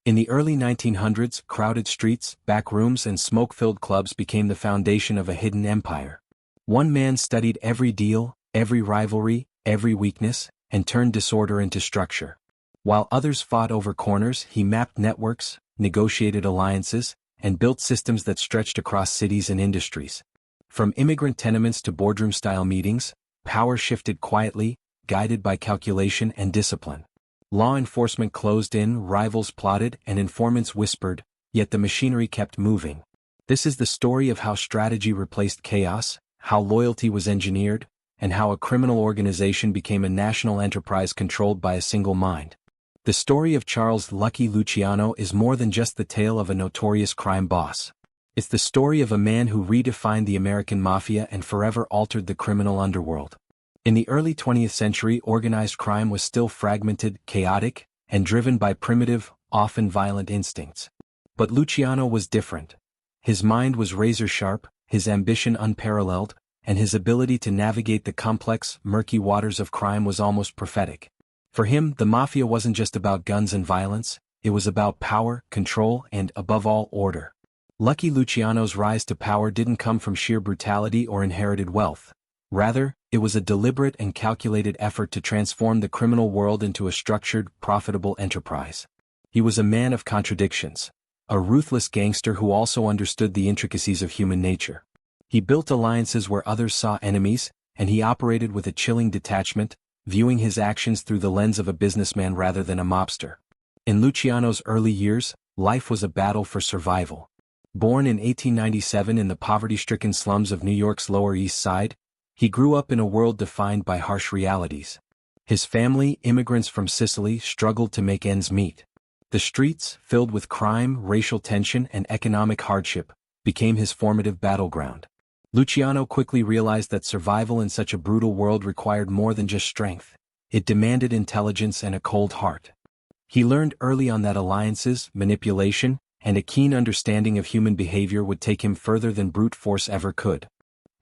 In the early 1900s, crowded streets, back rooms and smoke-filled clubs became the foundation of a hidden empire. One man studied every deal, every rivalry, every weakness, and turned disorder into structure. While others fought over corners, he mapped networks, negotiated alliances, and built systems that stretched across cities and industries. From immigrant tenements to boardroom-style meetings, power shifted quietly, guided by calculation and discipline. Law enforcement closed in, rivals plotted, and informants whispered, yet the machinery kept moving. This is the story of how strategy replaced chaos, how loyalty was engineered, and how a criminal organization became a national enterprise controlled by a single mind. The story of Charles Lucky Luciano is more than just the tale of a notorious crime boss. It's the story of a man who redefined the American Mafia and forever altered the criminal underworld. In the early 20th century, organized crime was still fragmented, chaotic, and driven by primitive, often violent instincts. But Luciano was different. His mind was razor-sharp, his ambition unparalleled, and his ability to navigate the complex, murky waters of crime was almost prophetic. For him, the Mafia wasn't just about guns and violence, it was about power, control, and, above all, order. Lucky Luciano's rise to power didn't come from sheer brutality or inherited wealth. Rather, it was a deliberate and calculated effort to transform the criminal world into a structured, profitable enterprise. He was a man of contradictions, a ruthless gangster who also understood the intricacies of human nature. He built alliances where others saw enemies, and he operated with a chilling detachment, viewing his actions through the lens of a businessman rather than a mobster. In Luciano's early years, life was a battle for survival. Born in 1897 in the poverty-stricken slums of New York's Lower East Side, he grew up in a world defined by harsh realities. His family, immigrants from Sicily, struggled to make ends meet. The streets, filled with crime, racial tension, and economic hardship, became his formative battleground. Luciano quickly realized that survival in such a brutal world required more than just strength. It demanded intelligence and a cold heart. He learned early on that alliances, manipulation, and a keen understanding of human behavior would take him further than brute force ever could.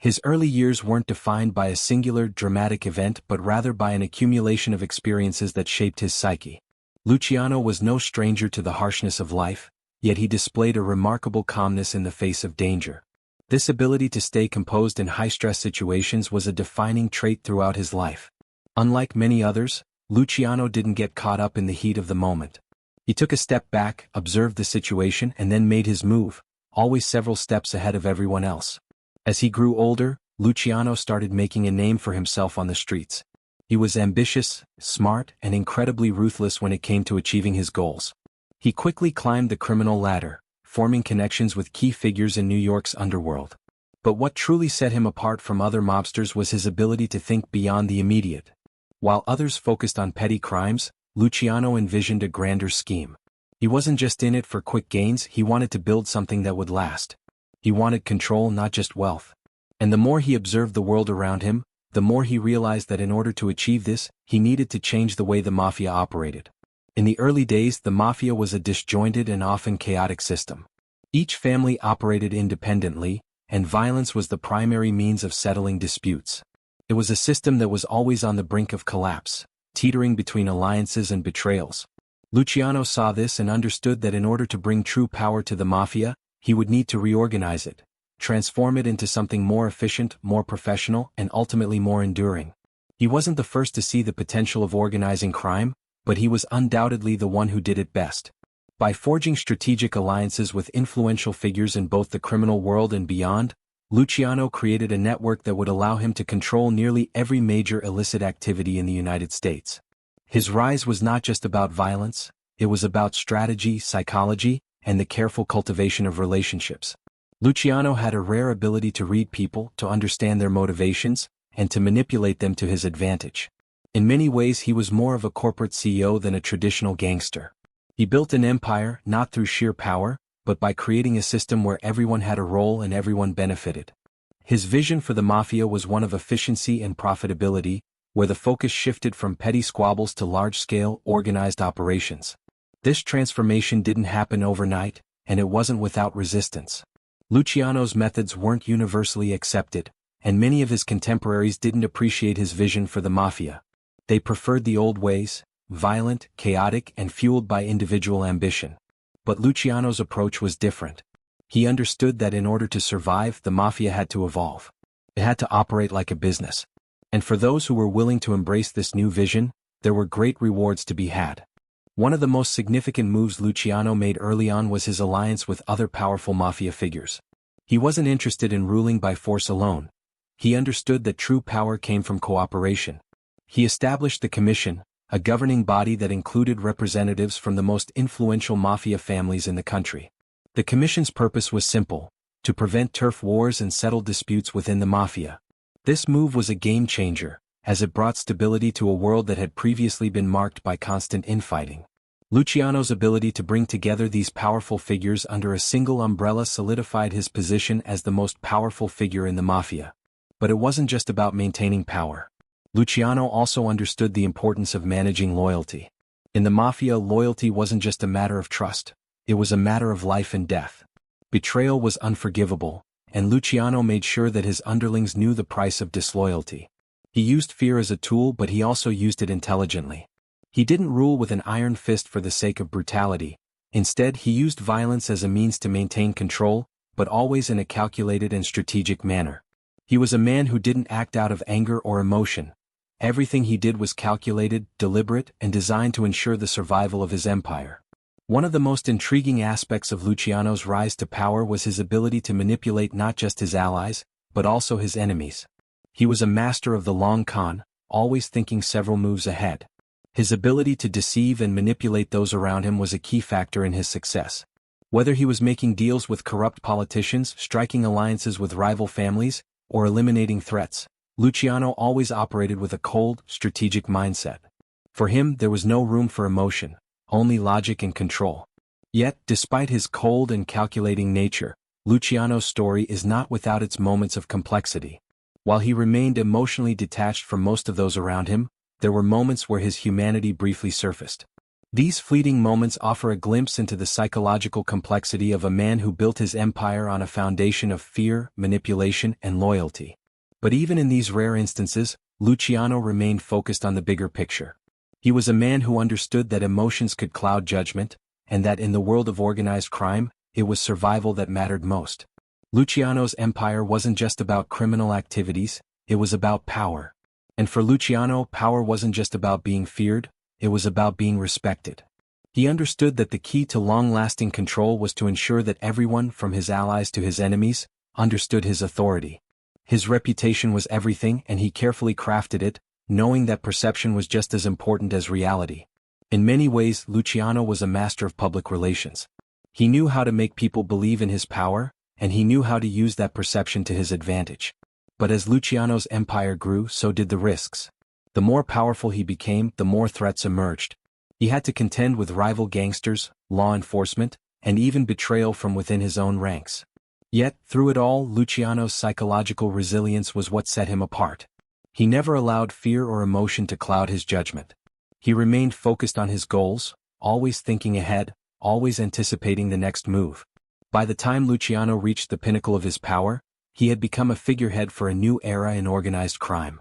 His early years weren't defined by a singular, dramatic event but rather by an accumulation of experiences that shaped his psyche. Luciano was no stranger to the harshness of life, yet he displayed a remarkable calmness in the face of danger. This ability to stay composed in high-stress situations was a defining trait throughout his life. Unlike many others, Luciano didn't get caught up in the heat of the moment. He took a step back, observed the situation, and then made his move, always several steps ahead of everyone else. As he grew older, Luciano started making a name for himself on the streets. He was ambitious, smart, and incredibly ruthless when it came to achieving his goals. He quickly climbed the criminal ladder, forming connections with key figures in New York's underworld. But what truly set him apart from other mobsters was his ability to think beyond the immediate. While others focused on petty crimes, Luciano envisioned a grander scheme. He wasn't just in it for quick gains, he wanted to build something that would last. He wanted control, not just wealth. And the more he observed the world around him, the more he realized that in order to achieve this, he needed to change the way the Mafia operated. In the early days, the Mafia was a disjointed and often chaotic system. Each family operated independently, and violence was the primary means of settling disputes. It was a system that was always on the brink of collapse, teetering between alliances and betrayals. Luciano saw this and understood that in order to bring true power to the Mafia, he would need to reorganize it, transform it into something more efficient, more professional, and ultimately more enduring. He wasn't the first to see the potential of organizing crime, but he was undoubtedly the one who did it best. By forging strategic alliances with influential figures in both the criminal world and beyond, Luciano created a network that would allow him to control nearly every major illicit activity in the United States. His rise was not just about violence, it was about strategy, psychology, and the careful cultivation of relationships. Luciano had a rare ability to read people, to understand their motivations, and to manipulate them to his advantage. In many ways he was more of a corporate CEO than a traditional gangster. He built an empire not through sheer power, but by creating a system where everyone had a role and everyone benefited. His vision for the Mafia was one of efficiency and profitability, where the focus shifted from petty squabbles to large-scale, organized operations. This transformation didn't happen overnight, and it wasn't without resistance. Luciano's methods weren't universally accepted, and many of his contemporaries didn't appreciate his vision for the Mafia. They preferred the old ways, violent, chaotic, and fueled by individual ambition. But Luciano's approach was different. He understood that in order to survive, the Mafia had to evolve. It had to operate like a business. And for those who were willing to embrace this new vision, there were great rewards to be had. One of the most significant moves Luciano made early on was his alliance with other powerful Mafia figures. He wasn't interested in ruling by force alone. He understood that true power came from cooperation. He established the Commission, a governing body that included representatives from the most influential Mafia families in the country. The Commission's purpose was simple: to prevent turf wars and settle disputes within the Mafia. This move was a game changer, as it brought stability to a world that had previously been marked by constant infighting. Luciano's ability to bring together these powerful figures under a single umbrella solidified his position as the most powerful figure in the Mafia. But it wasn't just about maintaining power. Luciano also understood the importance of managing loyalty. In the Mafia, loyalty wasn't just a matter of trust. It was a matter of life and death. Betrayal was unforgivable, and Luciano made sure that his underlings knew the price of disloyalty. He used fear as a tool, but he also used it intelligently. He didn't rule with an iron fist for the sake of brutality. Instead, he used violence as a means to maintain control, but always in a calculated and strategic manner. He was a man who didn't act out of anger or emotion. Everything he did was calculated, deliberate, and designed to ensure the survival of his empire. One of the most intriguing aspects of Luciano's rise to power was his ability to manipulate not just his allies, but also his enemies. He was a master of the long con, always thinking several moves ahead. His ability to deceive and manipulate those around him was a key factor in his success. Whether he was making deals with corrupt politicians, striking alliances with rival families, or eliminating threats, Luciano always operated with a cold, strategic mindset. For him, there was no room for emotion, only logic and control. Yet, despite his cold and calculating nature, Luciano's story is not without its moments of complexity. While he remained emotionally detached from most of those around him, there were moments where his humanity briefly surfaced. These fleeting moments offer a glimpse into the psychological complexity of a man who built his empire on a foundation of fear, manipulation, and loyalty. But even in these rare instances, Luciano remained focused on the bigger picture. He was a man who understood that emotions could cloud judgment, and that in the world of organized crime, it was survival that mattered most. Luciano's empire wasn't just about criminal activities, it was about power. And for Luciano, power wasn't just about being feared, it was about being respected. He understood that the key to long-lasting control was to ensure that everyone, from his allies to his enemies, understood his authority. His reputation was everything, and he carefully crafted it, knowing that perception was just as important as reality. In many ways, Luciano was a master of public relations. He knew how to make people believe in his power, and he knew how to use that perception to his advantage. But as Luciano's empire grew, so did the risks. The more powerful he became, the more threats emerged. He had to contend with rival gangsters, law enforcement, and even betrayal from within his own ranks. Yet, through it all, Luciano's psychological resilience was what set him apart. He never allowed fear or emotion to cloud his judgment. He remained focused on his goals, always thinking ahead, always anticipating the next move. By the time Luciano reached the pinnacle of his power, he had become a figurehead for a new era in organized crime.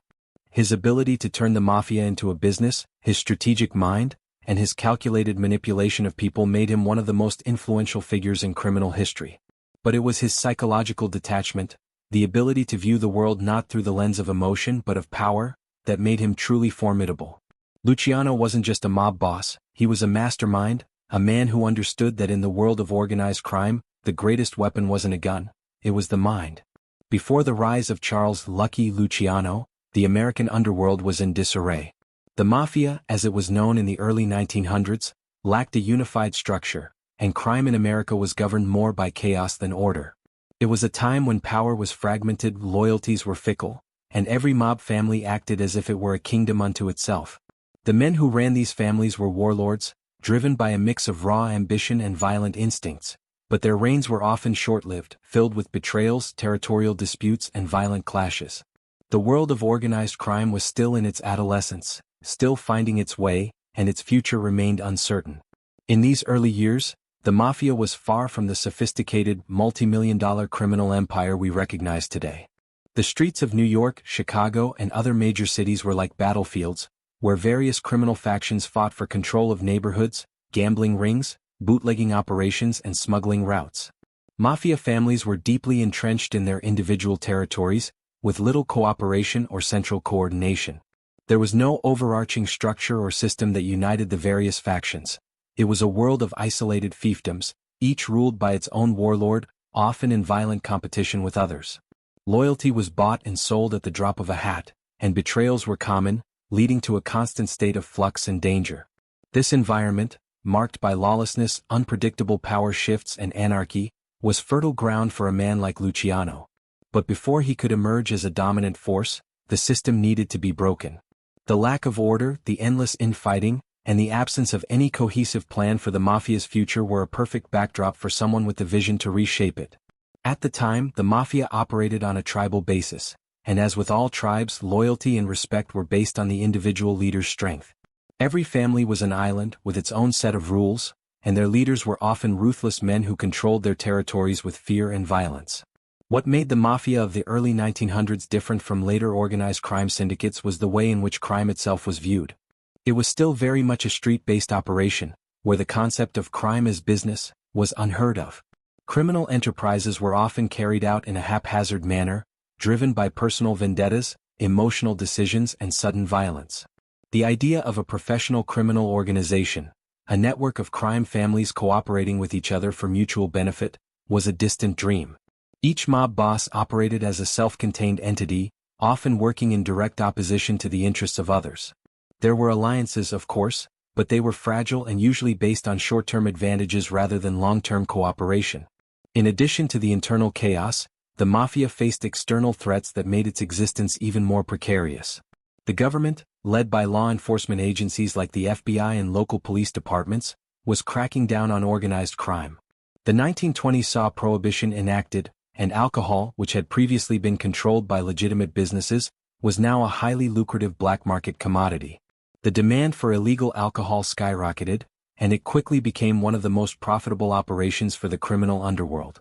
His ability to turn the Mafia into a business, his strategic mind, and his calculated manipulation of people made him one of the most influential figures in criminal history. But it was his psychological detachment, the ability to view the world not through the lens of emotion but of power, that made him truly formidable. Luciano wasn't just a mob boss, he was a mastermind, a man who understood that in the world of organized crime, the greatest weapon wasn't a gun, it was the mind. Before the rise of Charles "Lucky" Luciano, the American underworld was in disarray. The Mafia, as it was known in the early 1900s, lacked a unified structure, and crime in America was governed more by chaos than order. It was a time when power was fragmented, loyalties were fickle, and every mob family acted as if it were a kingdom unto itself. The men who ran these families were warlords, driven by a mix of raw ambition and violent instincts, but their reigns were often short-lived, filled with betrayals, territorial disputes, and violent clashes. The world of organized crime was still in its adolescence, still finding its way, and its future remained uncertain. In these early years, the Mafia was far from the sophisticated, multi-million-dollar criminal empire we recognize today. The streets of New York, Chicago, and other major cities were like battlefields, where various criminal factions fought for control of neighborhoods, gambling rings, bootlegging operations and smuggling routes. Mafia families were deeply entrenched in their individual territories, with little cooperation or central coordination. There was no overarching structure or system that united the various factions. It was a world of isolated fiefdoms, each ruled by its own warlord, often in violent competition with others. Loyalty was bought and sold at the drop of a hat, and betrayals were common, leading to a constant state of flux and danger. This environment, marked by lawlessness, unpredictable power shifts and anarchy, was fertile ground for a man like Luciano. But before he could emerge as a dominant force, the system needed to be broken. The lack of order, the endless infighting, and the absence of any cohesive plan for the Mafia's future were a perfect backdrop for someone with the vision to reshape it. At the time, the Mafia operated on a tribal basis, and as with all tribes, loyalty and respect were based on the individual leader's strength. Every family was an island with its own set of rules, and their leaders were often ruthless men who controlled their territories with fear and violence. What made the Mafia of the early 1900s different from later organized crime syndicates was the way in which crime itself was viewed. It was still very much a street-based operation, where the concept of crime as business was unheard of. Criminal enterprises were often carried out in a haphazard manner, driven by personal vendettas, emotional decisions and sudden violence. The idea of a professional criminal organization, a network of crime families cooperating with each other for mutual benefit, was a distant dream. Each mob boss operated as a self-contained entity, often working in direct opposition to the interests of others. There were alliances, of course, but they were fragile and usually based on short-term advantages rather than long-term cooperation. In addition to the internal chaos, the Mafia faced external threats that made its existence even more precarious. The government, led by law enforcement agencies like the FBI and local police departments, was cracking down on organized crime. The 1920s saw prohibition enacted, and alcohol, which had previously been controlled by legitimate businesses, was now a highly lucrative black market commodity. The demand for illegal alcohol skyrocketed, and it quickly became one of the most profitable operations for the criminal underworld.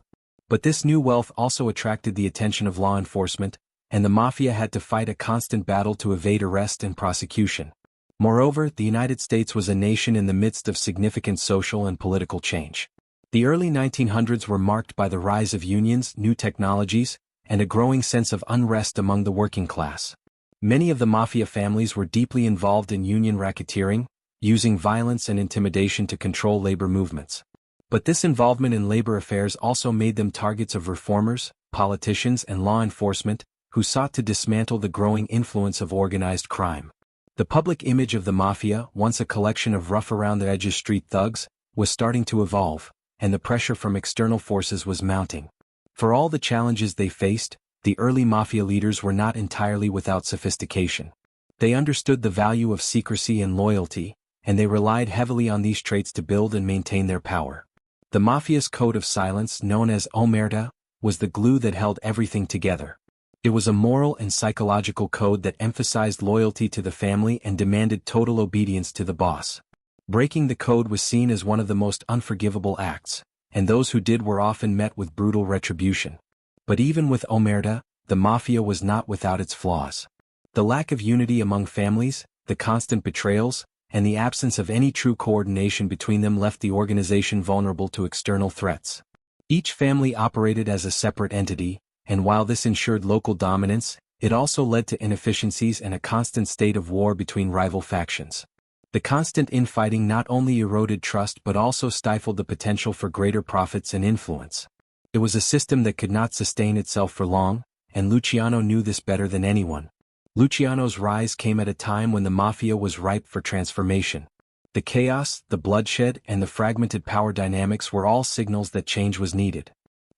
But this new wealth also attracted the attention of law enforcement, and the Mafia had to fight a constant battle to evade arrest and prosecution. Moreover, the United States was a nation in the midst of significant social and political change. The early 1900s were marked by the rise of unions, new technologies, and a growing sense of unrest among the working class. Many of the Mafia families were deeply involved in union racketeering, using violence and intimidation to control labor movements. But this involvement in labor affairs also made them targets of reformers, politicians and law enforcement, who sought to dismantle the growing influence of organized crime. The public image of the Mafia, once a collection of rough-around-the-edges street thugs, was starting to evolve, and the pressure from external forces was mounting. For all the challenges they faced, the early Mafia leaders were not entirely without sophistication. They understood the value of secrecy and loyalty, and they relied heavily on these traits to build and maintain their power. The Mafia's code of silence, known as omerta, was the glue that held everything together. It was a moral and psychological code that emphasized loyalty to the family and demanded total obedience to the boss. Breaking the code was seen as one of the most unforgivable acts, and those who did were often met with brutal retribution. But even with omerta, the Mafia was not without its flaws. The lack of unity among families, the constant betrayals, and the absence of any true coordination between them left the organization vulnerable to external threats. Each family operated as a separate entity, and while this ensured local dominance, it also led to inefficiencies and a constant state of war between rival factions. The constant infighting not only eroded trust but also stifled the potential for greater profits and influence. It was a system that could not sustain itself for long, and Luciano knew this better than anyone. Luciano's rise came at a time when the Mafia was ripe for transformation. The chaos, the bloodshed, and the fragmented power dynamics were all signals that change was needed.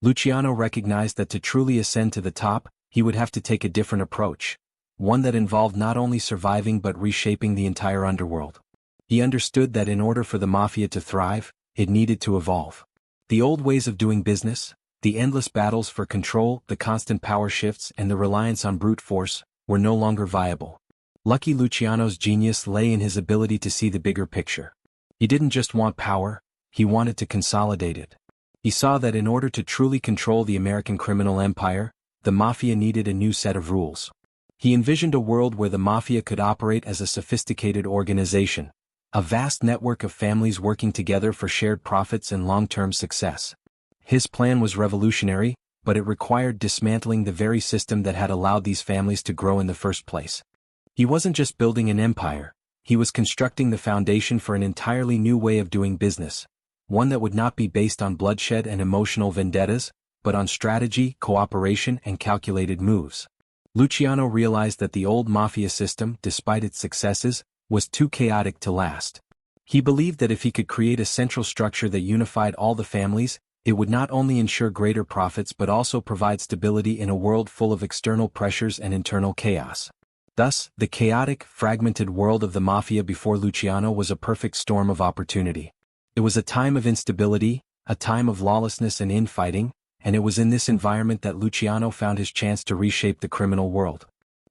Luciano recognized that to truly ascend to the top, he would have to take a different approach, one that involved not only surviving but reshaping the entire underworld. He understood that in order for the Mafia to thrive, it needed to evolve. The old ways of doing business, the endless battles for control, the constant power shifts, and the reliance on brute force, were no longer viable. Lucky Luciano's genius lay in his ability to see the bigger picture. He didn't just want power, he wanted to consolidate it. He saw that in order to truly control the American criminal empire, the Mafia needed a new set of rules. He envisioned a world where the Mafia could operate as a sophisticated organization, a vast network of families working together for shared profits and long-term success. His plan was revolutionary, but it required dismantling the very system that had allowed these families to grow in the first place. He wasn't just building an empire, he was constructing the foundation for an entirely new way of doing business, one that would not be based on bloodshed and emotional vendettas, but on strategy, cooperation, and calculated moves. Luciano realized that the old mafia system, despite its successes, was too chaotic to last. He believed that if he could create a central structure that unified all the families, it would not only ensure greater profits but also provide stability in a world full of external pressures and internal chaos. Thus, the chaotic, fragmented world of the mafia before Luciano was a perfect storm of opportunity. It was a time of instability, a time of lawlessness and infighting, and it was in this environment that Luciano found his chance to reshape the criminal world.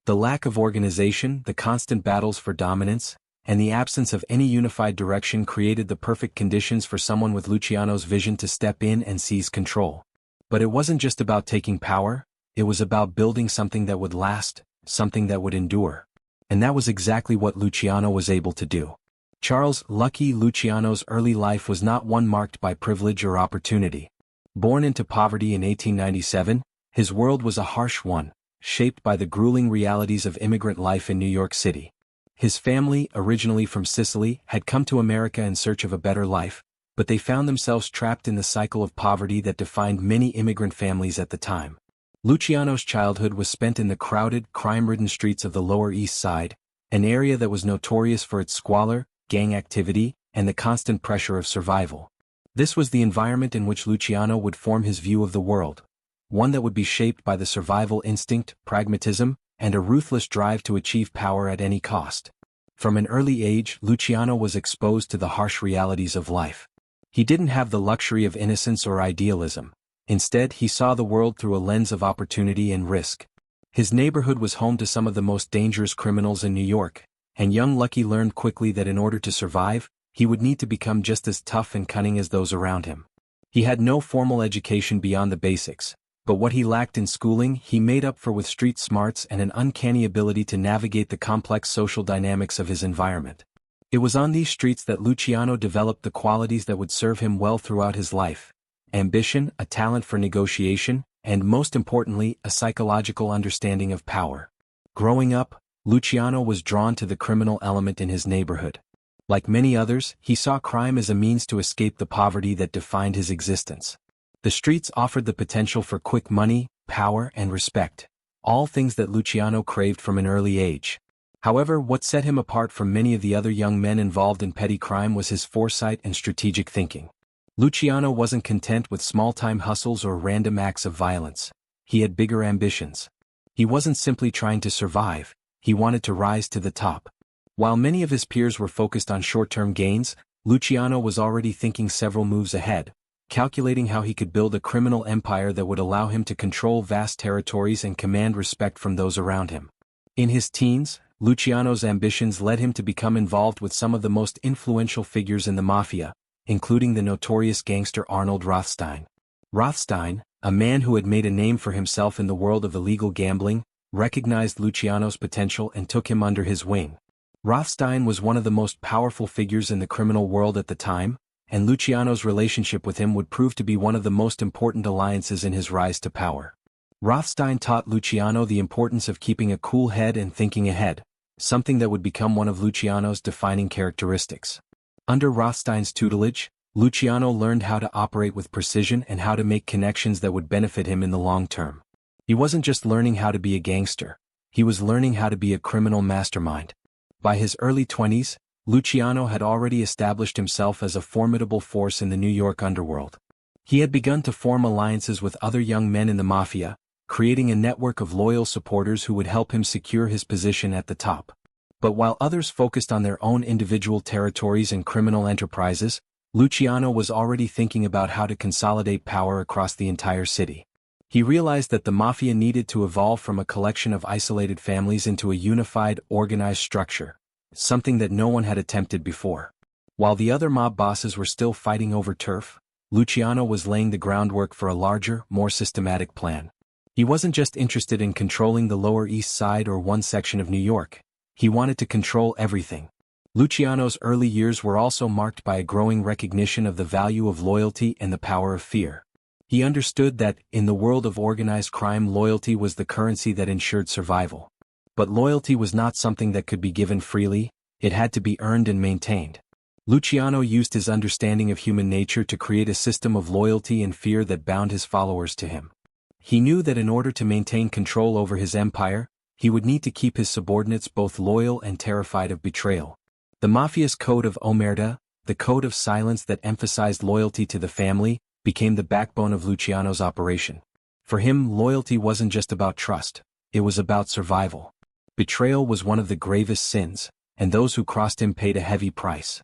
The lack of organization, the constant battles for dominance, and the absence of any unified direction created the perfect conditions for someone with Luciano's vision to step in and seize control. But it wasn't just about taking power, it was about building something that would last, something that would endure. And that was exactly what Luciano was able to do. Charles Lucky Luciano's early life was not one marked by privilege or opportunity. Born into poverty in 1897, his world was a harsh one, shaped by the grueling realities of immigrant life in New York City. His family, originally from Sicily, had come to America in search of a better life, but they found themselves trapped in the cycle of poverty that defined many immigrant families at the time. Luciano's childhood was spent in the crowded, crime-ridden streets of the Lower East Side, an area that was notorious for its squalor, gang activity, and the constant pressure of survival. This was the environment in which Luciano would form his view of the world, one that would be shaped by the survival instinct, pragmatism, and a ruthless drive to achieve power at any cost. From an early age, Luciano was exposed to the harsh realities of life. He didn't have the luxury of innocence or idealism. Instead, he saw the world through a lens of opportunity and risk. His neighborhood was home to some of the most dangerous criminals in New York, and young Lucky learned quickly that in order to survive, he would need to become just as tough and cunning as those around him. He had no formal education beyond the basics, but what he lacked in schooling he made up for with street smarts and an uncanny ability to navigate the complex social dynamics of his environment. It was on these streets that Luciano developed the qualities that would serve him well throughout his life: ambition, a talent for negotiation, and most importantly, a psychological understanding of power. Growing up, Luciano was drawn to the criminal element in his neighborhood. Like many others, he saw crime as a means to escape the poverty that defined his existence. The streets offered the potential for quick money, power, and respect, all things that Luciano craved from an early age. However, what set him apart from many of the other young men involved in petty crime was his foresight and strategic thinking. Luciano wasn't content with small-time hustles or random acts of violence. He had bigger ambitions. He wasn't simply trying to survive, he wanted to rise to the top. While many of his peers were focused on short-term gains, Luciano was already thinking several moves ahead, calculating how he could build a criminal empire that would allow him to control vast territories and command respect from those around him. In his teens, Luciano's ambitions led him to become involved with some of the most influential figures in the Mafia, including the notorious gangster Arnold Rothstein. Rothstein, a man who had made a name for himself in the world of illegal gambling, recognized Luciano's potential and took him under his wing. Rothstein was one of the most powerful figures in the criminal world at the time, and Luciano's relationship with him would prove to be one of the most important alliances in his rise to power. Rothstein taught Luciano the importance of keeping a cool head and thinking ahead, something that would become one of Luciano's defining characteristics. Under Rothstein's tutelage, Luciano learned how to operate with precision and how to make connections that would benefit him in the long term. He wasn't just learning how to be a gangster, he was learning how to be a criminal mastermind. By his early 20s, Luciano had already established himself as a formidable force in the New York underworld. He had begun to form alliances with other young men in the Mafia, creating a network of loyal supporters who would help him secure his position at the top. But while others focused on their own individual territories and criminal enterprises, Luciano was already thinking about how to consolidate power across the entire city. He realized that the Mafia needed to evolve from a collection of isolated families into a unified, organized structure, something that no one had attempted before. While the other mob bosses were still fighting over turf, Luciano was laying the groundwork for a larger, more systematic plan. He wasn't just interested in controlling the Lower East Side or one section of New York. He wanted to control everything. Luciano's early years were also marked by a growing recognition of the value of loyalty and the power of fear. He understood that, in the world of organized crime, loyalty was the currency that ensured survival. But loyalty was not something that could be given freely, it had to be earned and maintained. Luciano used his understanding of human nature to create a system of loyalty and fear that bound his followers to him. He knew that in order to maintain control over his empire, he would need to keep his subordinates both loyal and terrified of betrayal. The Mafia's code of omerta, the code of silence that emphasized loyalty to the family, became the backbone of Luciano's operation. For him, loyalty wasn't just about trust, it was about survival. Betrayal was one of the gravest sins, and those who crossed him paid a heavy price.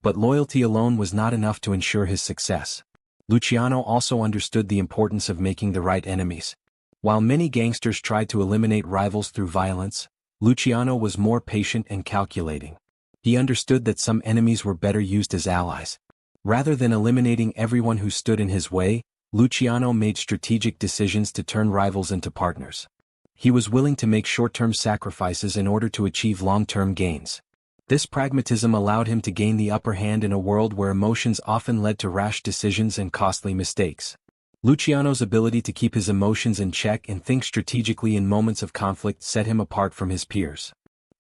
But loyalty alone was not enough to ensure his success. Luciano also understood the importance of making the right enemies. While many gangsters tried to eliminate rivals through violence, Luciano was more patient and calculating. He understood that some enemies were better used as allies. Rather than eliminating everyone who stood in his way, Luciano made strategic decisions to turn rivals into partners. He was willing to make short-term sacrifices in order to achieve long-term gains. This pragmatism allowed him to gain the upper hand in a world where emotions often led to rash decisions and costly mistakes. Luciano's ability to keep his emotions in check and think strategically in moments of conflict set him apart from his peers.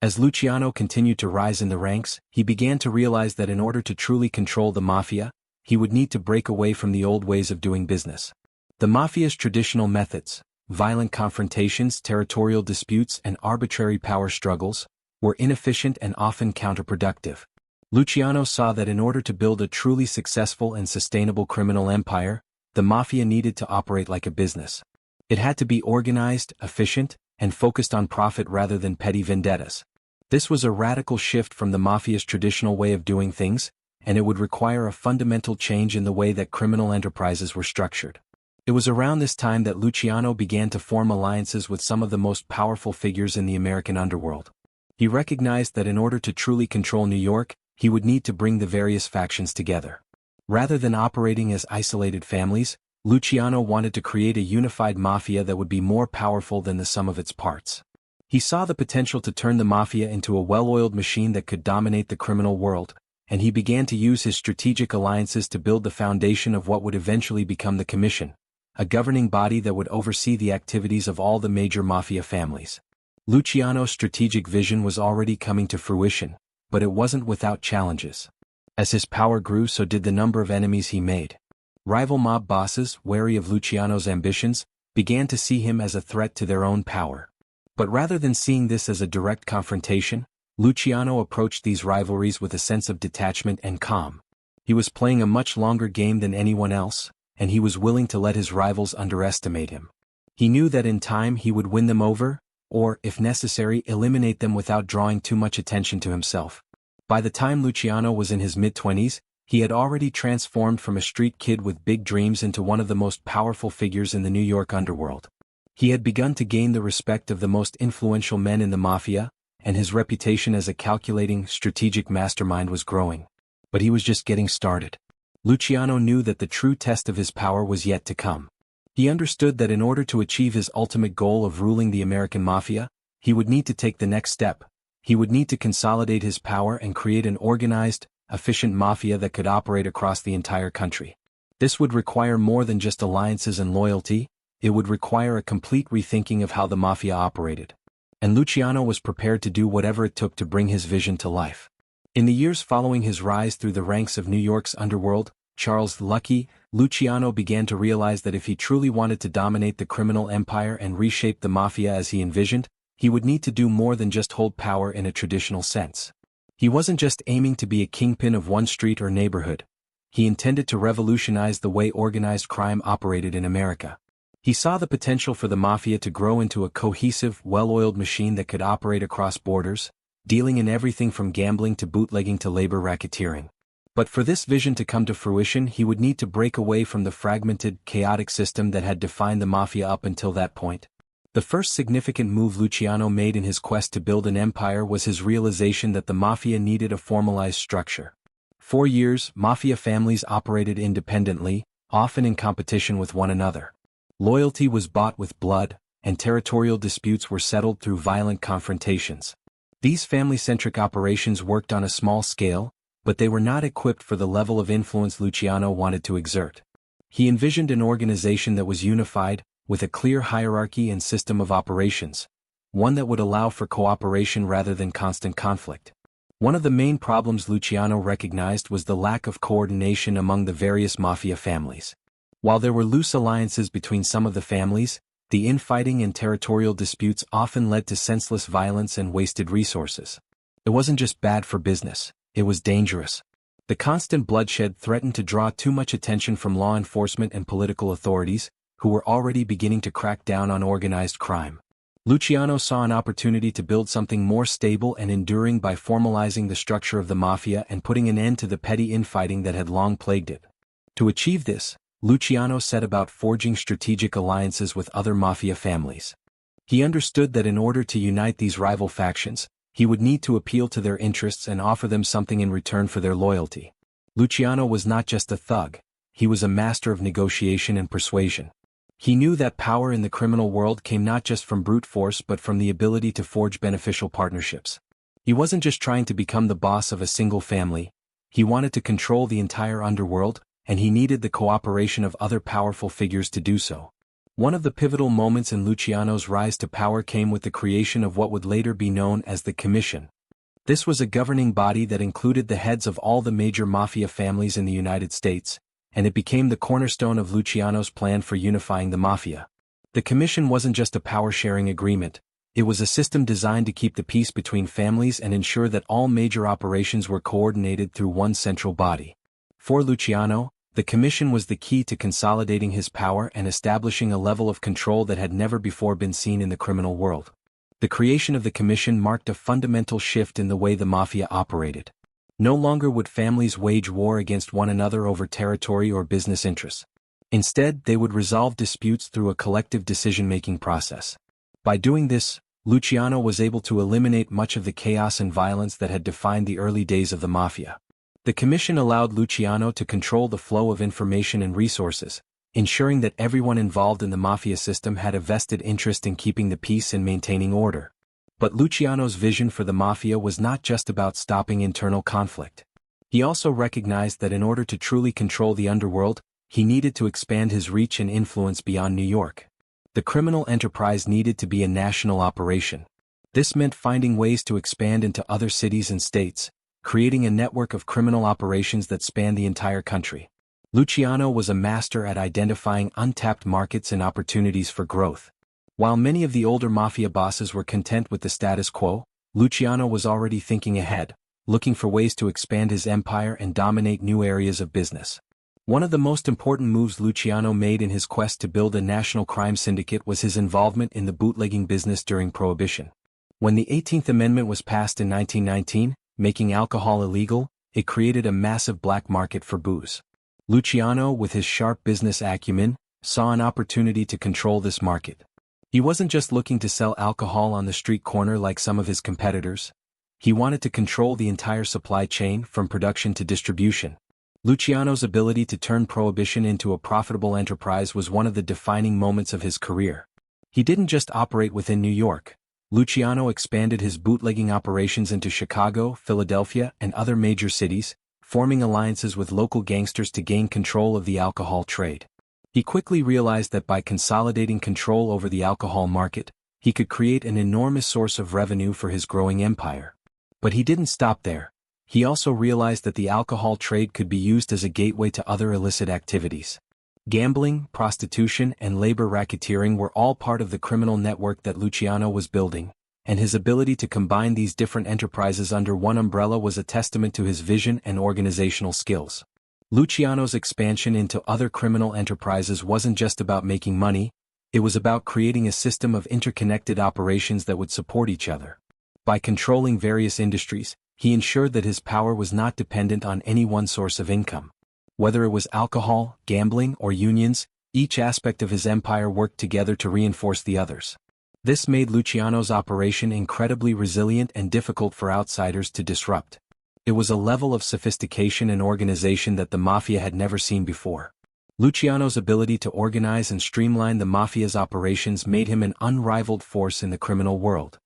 As Luciano continued to rise in the ranks, he began to realize that in order to truly control the Mafia, he would need to break away from the old ways of doing business. The Mafia's traditional methods, violent confrontations, territorial disputes, and arbitrary power struggles, were inefficient and often counterproductive. Luciano saw that in order to build a truly successful and sustainable criminal empire, the Mafia needed to operate like a business. It had to be organized, efficient, and focused on profit rather than petty vendettas. This was a radical shift from the Mafia's traditional way of doing things, and it would require a fundamental change in the way that criminal enterprises were structured. It was around this time that Luciano began to form alliances with some of the most powerful figures in the American underworld. He recognized that in order to truly control New York, he would need to bring the various factions together. Rather than operating as isolated families, Luciano wanted to create a unified mafia that would be more powerful than the sum of its parts. He saw the potential to turn the Mafia into a well-oiled machine that could dominate the criminal world, and he began to use his strategic alliances to build the foundation of what would eventually become the Commission, a governing body that would oversee the activities of all the major Mafia families. Luciano's strategic vision was already coming to fruition, but it wasn't without challenges. As his power grew, so did the number of enemies he made. Rival mob bosses, wary of Luciano's ambitions, began to see him as a threat to their own power. But rather than seeing this as a direct confrontation, Luciano approached these rivalries with a sense of detachment and calm. He was playing a much longer game than anyone else, and he was willing to let his rivals underestimate him. He knew that in time he would win them over, or, if necessary, eliminate them without drawing too much attention to himself. By the time Luciano was in his mid-20s, he had already transformed from a street kid with big dreams into one of the most powerful figures in the New York underworld. He had begun to gain the respect of the most influential men in the Mafia, and his reputation as a calculating, strategic mastermind was growing. But he was just getting started. Luciano knew that the true test of his power was yet to come. He understood that in order to achieve his ultimate goal of ruling the American Mafia, he would need to take the next step. He would need to consolidate his power and create an organized, efficient Mafia that could operate across the entire country. This would require more than just alliances and loyalty, it would require a complete rethinking of how the Mafia operated. And Luciano was prepared to do whatever it took to bring his vision to life. In the years following his rise through the ranks of New York's underworld, Luciano began to realize that if he truly wanted to dominate the criminal empire and reshape the Mafia as he envisioned, he would need to do more than just hold power in a traditional sense. He wasn't just aiming to be a kingpin of one street or neighborhood. He intended to revolutionize the way organized crime operated in America. He saw the potential for the Mafia to grow into a cohesive, well-oiled machine that could operate across borders, dealing in everything from gambling to bootlegging to labor racketeering. But for this vision to come to fruition, he would need to break away from the fragmented, chaotic system that had defined the Mafia up until that point. The first significant move Luciano made in his quest to build an empire was his realization that the Mafia needed a formalized structure. For years, Mafia families operated independently, often in competition with one another. Loyalty was bought with blood, and territorial disputes were settled through violent confrontations. These family-centric operations worked on a small scale, but they were not equipped for the level of influence Luciano wanted to exert. He envisioned an organization that was unified, with a clear hierarchy and system of operations, one that would allow for cooperation rather than constant conflict. One of the main problems Luciano recognized was the lack of coordination among the various mafia families. While there were loose alliances between some of the families, the infighting and territorial disputes often led to senseless violence and wasted resources. It wasn't just bad for business, it was dangerous. The constant bloodshed threatened to draw too much attention from law enforcement and political authorities, who were already beginning to crack down on organized crime. Luciano saw an opportunity to build something more stable and enduring by formalizing the structure of the mafia and putting an end to the petty infighting that had long plagued it. To achieve this, Luciano set about forging strategic alliances with other mafia families. He understood that in order to unite these rival factions, he would need to appeal to their interests and offer them something in return for their loyalty. Luciano was not just a thug, he was a master of negotiation and persuasion. He knew that power in the criminal world came not just from brute force but from the ability to forge beneficial partnerships. He wasn't just trying to become the boss of a single family, he wanted to control the entire underworld, and he needed the cooperation of other powerful figures to do so. One of the pivotal moments in Luciano's rise to power came with the creation of what would later be known as the Commission. This was a governing body that included the heads of all the major mafia families in the United States, and it became the cornerstone of Luciano's plan for unifying the mafia. The Commission wasn't just a power-sharing agreement, it was a system designed to keep the peace between families and ensure that all major operations were coordinated through one central body. For Luciano, the Commission was the key to consolidating his power and establishing a level of control that had never before been seen in the criminal world. The creation of the Commission marked a fundamental shift in the way the Mafia operated. No longer would families wage war against one another over territory or business interests. Instead, they would resolve disputes through a collective decision-making process. By doing this, Luciano was able to eliminate much of the chaos and violence that had defined the early days of the Mafia. The Commission allowed Luciano to control the flow of information and resources, ensuring that everyone involved in the Mafia system had a vested interest in keeping the peace and maintaining order. But Luciano's vision for the Mafia was not just about stopping internal conflict. He also recognized that in order to truly control the underworld, he needed to expand his reach and influence beyond New York. The criminal enterprise needed to be a national operation. This meant finding ways to expand into other cities and states, creating a network of criminal operations that spanned the entire country. Luciano was a master at identifying untapped markets and opportunities for growth. While many of the older mafia bosses were content with the status quo, Luciano was already thinking ahead, looking for ways to expand his empire and dominate new areas of business. One of the most important moves Luciano made in his quest to build a national crime syndicate was his involvement in the bootlegging business during Prohibition. When the 18th Amendment was passed in 1919, making alcohol illegal, it created a massive black market for booze. Luciano, with his sharp business acumen, saw an opportunity to control this market. He wasn't just looking to sell alcohol on the street corner like some of his competitors. He wanted to control the entire supply chain from production to distribution. Luciano's ability to turn Prohibition into a profitable enterprise was one of the defining moments of his career. He didn't just operate within New York. Luciano expanded his bootlegging operations into Chicago, Philadelphia, and other major cities, forming alliances with local gangsters to gain control of the alcohol trade. He quickly realized that by consolidating control over the alcohol market, he could create an enormous source of revenue for his growing empire. But he didn't stop there. He also realized that the alcohol trade could be used as a gateway to other illicit activities. Gambling, prostitution, and labor racketeering were all part of the criminal network that Luciano was building, and his ability to combine these different enterprises under one umbrella was a testament to his vision and organizational skills. Luciano's expansion into other criminal enterprises wasn't just about making money, it was about creating a system of interconnected operations that would support each other. By controlling various industries, he ensured that his power was not dependent on any one source of income. Whether it was alcohol, gambling, or unions, each aspect of his empire worked together to reinforce the others. This made Luciano's operation incredibly resilient and difficult for outsiders to disrupt. It was a level of sophistication and organization that the Mafia had never seen before. Luciano's ability to organize and streamline the Mafia's operations made him an unrivaled force in the criminal world.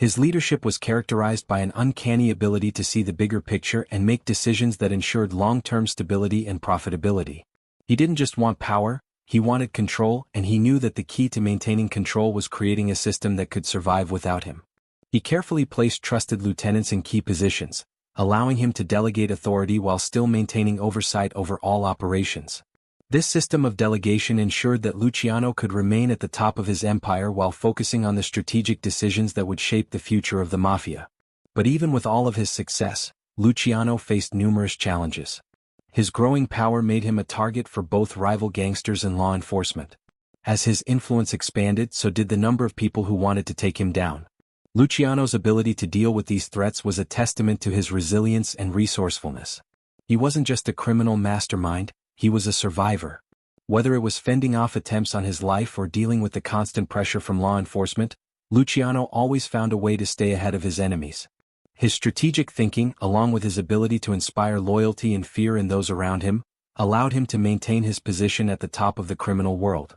His leadership was characterized by an uncanny ability to see the bigger picture and make decisions that ensured long-term stability and profitability. He didn't just want power, he wanted control, and he knew that the key to maintaining control was creating a system that could survive without him. He carefully placed trusted lieutenants in key positions, allowing him to delegate authority while still maintaining oversight over all operations. This system of delegation ensured that Luciano could remain at the top of his empire while focusing on the strategic decisions that would shape the future of the Mafia. But even with all of his success, Luciano faced numerous challenges. His growing power made him a target for both rival gangsters and law enforcement. As his influence expanded, so did the number of people who wanted to take him down. Luciano's ability to deal with these threats was a testament to his resilience and resourcefulness. He wasn't just a criminal mastermind, he was a survivor. Whether it was fending off attempts on his life or dealing with the constant pressure from law enforcement, Luciano always found a way to stay ahead of his enemies. His strategic thinking, along with his ability to inspire loyalty and fear in those around him, allowed him to maintain his position at the top of the criminal world.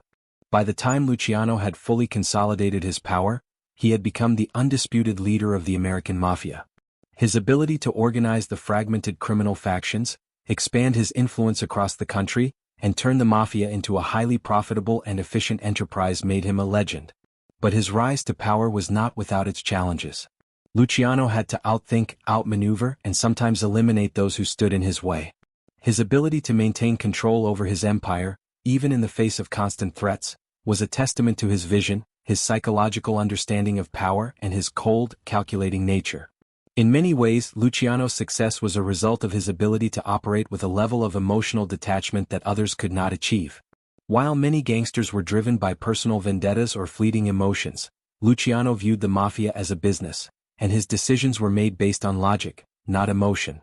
By the time Luciano had fully consolidated his power, he had become the undisputed leader of the American Mafia. His ability to organize the fragmented criminal factions, expand his influence across the country, and turn the Mafia into a highly profitable and efficient enterprise made him a legend. But his rise to power was not without its challenges. Luciano had to outthink, outmaneuver, and sometimes eliminate those who stood in his way. His ability to maintain control over his empire, even in the face of constant threats, was a testament to his vision, his psychological understanding of power, and his cold, calculating nature. In many ways, Luciano's success was a result of his ability to operate with a level of emotional detachment that others could not achieve. While many gangsters were driven by personal vendettas or fleeting emotions, Luciano viewed the Mafia as a business, and his decisions were made based on logic, not emotion.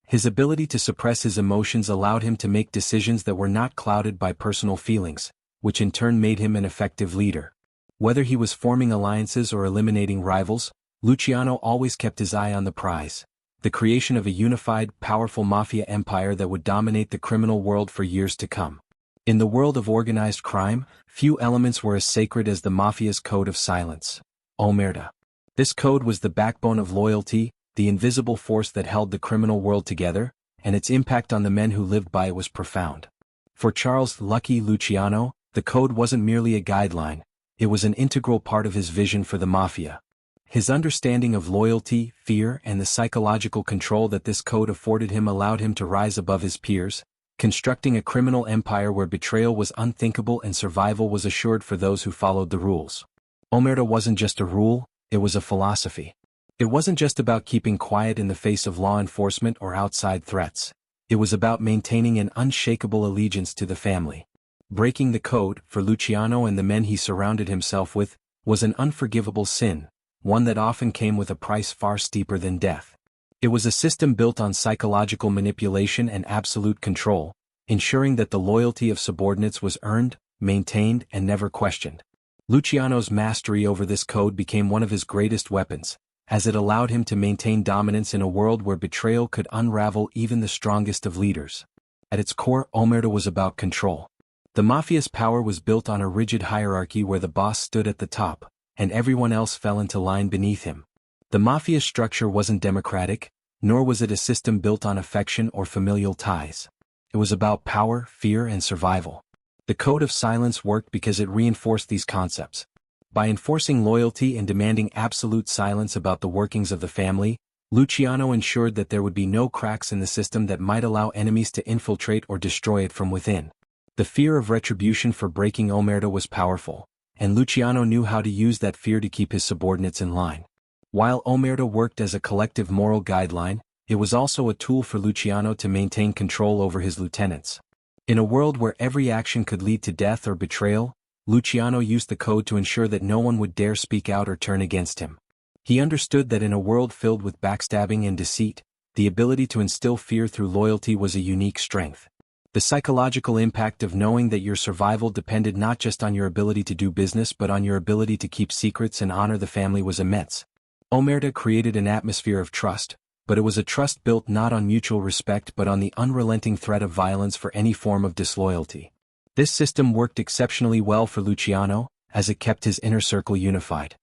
His ability to suppress his emotions allowed him to make decisions that were not clouded by personal feelings, which in turn made him an effective leader. Whether he was forming alliances or eliminating rivals, Luciano always kept his eye on the prize: the creation of a unified, powerful Mafia empire that would dominate the criminal world for years to come. In the world of organized crime, few elements were as sacred as the Mafia's code of silence, omerta. This code was the backbone of loyalty, the invisible force that held the criminal world together, and its impact on the men who lived by it was profound. For Charles "Lucky" Luciano, the code wasn't merely a guideline, it was an integral part of his vision for the Mafia. His understanding of loyalty, fear, and the psychological control that this code afforded him allowed him to rise above his peers, constructing a criminal empire where betrayal was unthinkable and survival was assured for those who followed the rules. Omerta wasn't just a rule, it was a philosophy. It wasn't just about keeping quiet in the face of law enforcement or outside threats. It was about maintaining an unshakable allegiance to the family. Breaking the code, for Luciano and the men he surrounded himself with, was an unforgivable sin, one that often came with a price far steeper than death. It was a system built on psychological manipulation and absolute control, ensuring that the loyalty of subordinates was earned, maintained, and never questioned. Luciano's mastery over this code became one of his greatest weapons, as it allowed him to maintain dominance in a world where betrayal could unravel even the strongest of leaders. At its core, omerta was about control. The Mafia's power was built on a rigid hierarchy where the boss stood at the top, and everyone else fell into line beneath him. The Mafia's structure wasn't democratic, nor was it a system built on affection or familial ties. It was about power, fear, and survival. The code of silence worked because it reinforced these concepts. By enforcing loyalty and demanding absolute silence about the workings of the family, Luciano ensured that there would be no cracks in the system that might allow enemies to infiltrate or destroy it from within. The fear of retribution for breaking omerta was powerful, and Luciano knew how to use that fear to keep his subordinates in line. While omerta worked as a collective moral guideline, it was also a tool for Luciano to maintain control over his lieutenants. In a world where every action could lead to death or betrayal, Luciano used the code to ensure that no one would dare speak out or turn against him. He understood that in a world filled with backstabbing and deceit, the ability to instill fear through loyalty was a unique strength. The psychological impact of knowing that your survival depended not just on your ability to do business but on your ability to keep secrets and honor the family was immense. Omerta created an atmosphere of trust, but it was a trust built not on mutual respect but on the unrelenting threat of violence for any form of disloyalty. This system worked exceptionally well for Luciano, as it kept his inner circle unified.